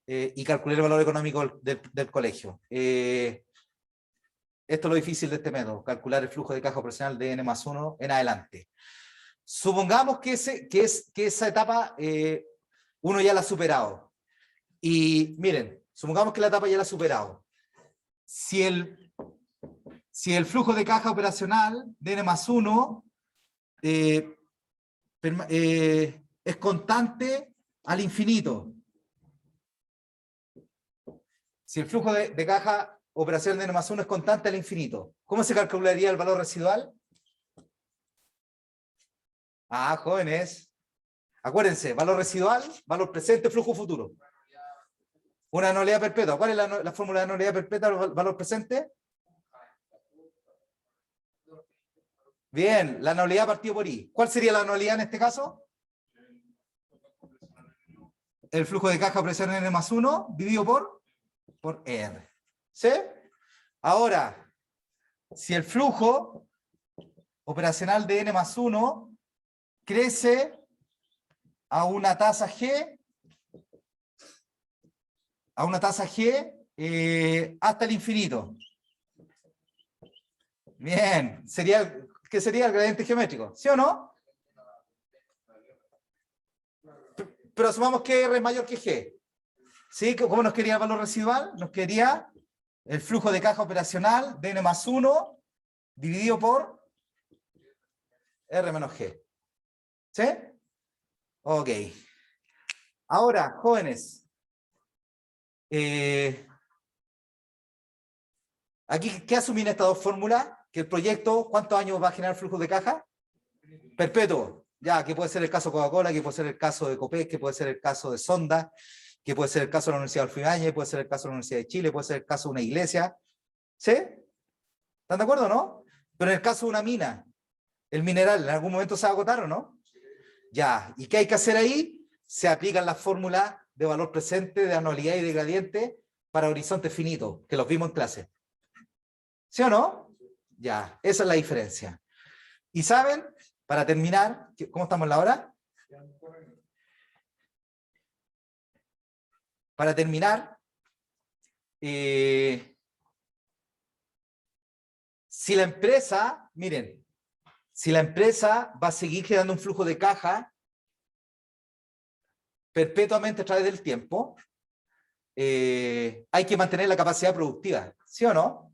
y calculé el valor económico del colegio. Esto es lo difícil de este método, calcular el flujo de caja operacional de N+1 en adelante. Supongamos que esa etapa uno ya la ha superado. Y miren, supongamos que la etapa ya la ha superado. Si el flujo de caja operacional de N+1 es constante al infinito. Si el flujo de caja operacional de N+1 es constante al infinito, ¿cómo se calcularía el valor residual? Ah, jóvenes. Acuérdense, valor residual, valor presente, flujo futuro. Una anualidad perpetua. ¿Cuál es la fórmula de anualidad perpetua, valor presente? Bien, la anualidad partido por I. ¿Cuál sería la anualidad en este caso? El flujo de caja operacional N+1 dividido por R. ¿Sí? Ahora, si el flujo operacional de N+1 crece a una tasa G, hasta el infinito. Bien, ¿qué sería el gradiente geométrico? ¿Sí o no? Pero asumamos que R es mayor que G. ¿Sí? ¿Cómo nos quería el valor residual? Nos quería el flujo de caja operacional de N+1 dividido por R menos G. ¿Sí? Ok. Ahora, jóvenes. Aquí, ¿qué asumir estas dos fórmulas? Que el proyecto, ¿cuántos años va a generar flujo de caja? Perpetuo. Ya, que puede ser el caso de Coca-Cola, que puede ser el caso de Copec, que puede ser el caso de Sonda, que puede ser el caso de la Universidad de Alfibáñez, puede ser el caso de la Universidad de Chile, puede ser el caso de una iglesia. ¿Sí? ¿Están de acuerdo o no? Pero en el caso de una mina, el mineral en algún momento se va a agotar o no. Ya, ¿y qué hay que hacer ahí? Se aplican las fórmulas de valor presente, de anualidad y de gradiente para horizontes finitos, que los vimos en clase. ¿Sí o no? Ya, esa es la diferencia. Y saben, para terminar, ¿cómo estamos en la hora? Para terminar, si la empresa, miren, si la empresa va a seguir generando un flujo de caja perpetuamente a través del tiempo, hay que mantener la capacidad productiva, ¿sí o no?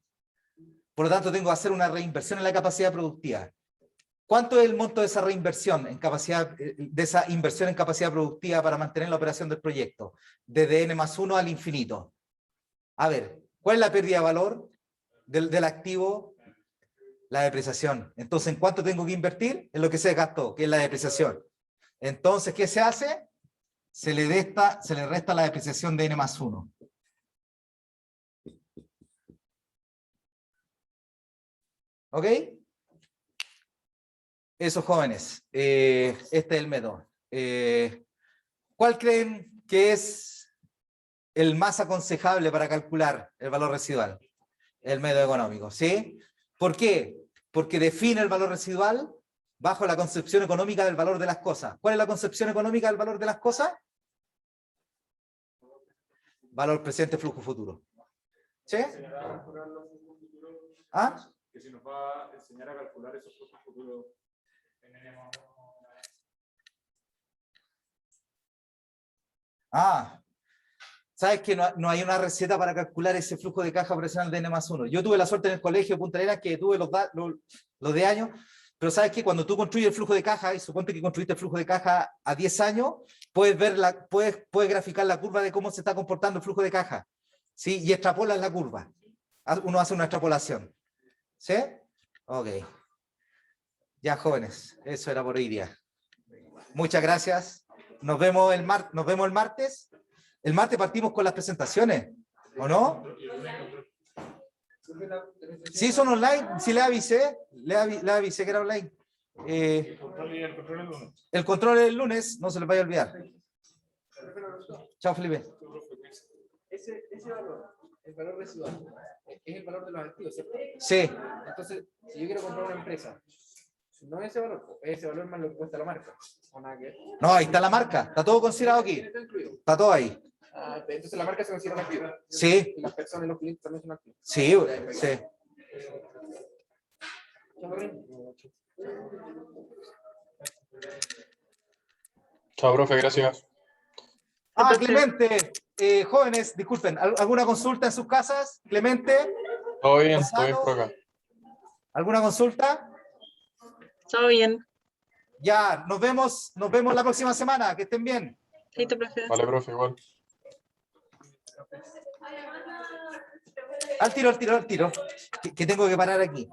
Por lo tanto, tengo que hacer una reinversión en la capacidad productiva. ¿Cuánto es el monto de esa reinversión en capacidad, de esa inversión en capacidad productiva para mantener la operación del proyecto? Desde n+1 al infinito. A ver, ¿cuál es la pérdida de valor del activo? La depreciación. Entonces, ¿en cuánto tengo que invertir? En lo que se gastó, que es la depreciación. Entonces, ¿qué se hace? Se le resta la depreciación de n+1. ¿Ok? Eso, jóvenes. Este es el método. ¿Cuál creen que es el más aconsejable para calcular el valor residual? El método económico, ¿sí? ¿Por qué? Porque define el valor residual bajo la concepción económica del valor de las cosas. ¿Cuál es la concepción económica del valor de las cosas? Valor presente, flujo futuro. ¿Sí? ¿Ah? Que si nos va a enseñar a calcular esos flujos futuros en N+1. ¿Sabes que no hay una receta para calcular ese flujo de caja operacional de n+1? Yo tuve la suerte en el colegio de Punta Arenas que tuve los de años, pero sabes que cuando tú construyes el flujo de caja, y suponte que construiste el flujo de caja a 10 años, puedes graficar la curva de cómo se está comportando el flujo de caja, ¿sí? Y extrapolas la curva. Uno hace una extrapolación. ¿Sí? Ok. Ya, jóvenes, eso era por hoy día. Muchas gracias. Nos vemos el martes. El martes partimos con las presentaciones, ¿o no? Sí, son online. Sí, le avisé que era online. El control es el lunes, no se les vaya a olvidar. Chao, Felipe. Ese valor, el valor residual, es el valor de los activos, ¿cierto? Sí. Entonces, si yo quiero comprar una empresa, no es ese valor más lo que cuesta la marca. ¿O nada que ver? No, ahí está la marca. Está todo considerado aquí. Está incluido. Está todo ahí. Entonces la marca se considera un activo. Sí. Y las personas y los clientes también son activos. Sí, sí. Chao, profe, gracias. Clemente, jóvenes, disculpen, ¿alguna consulta en sus casas? Clemente, Todo bien Gonzalo, por acá. ¿alguna consulta? Todo bien. Ya, nos vemos la próxima semana, que estén bien. Listo, profe. Vale, profe, igual. Al tiro, que tengo que parar aquí.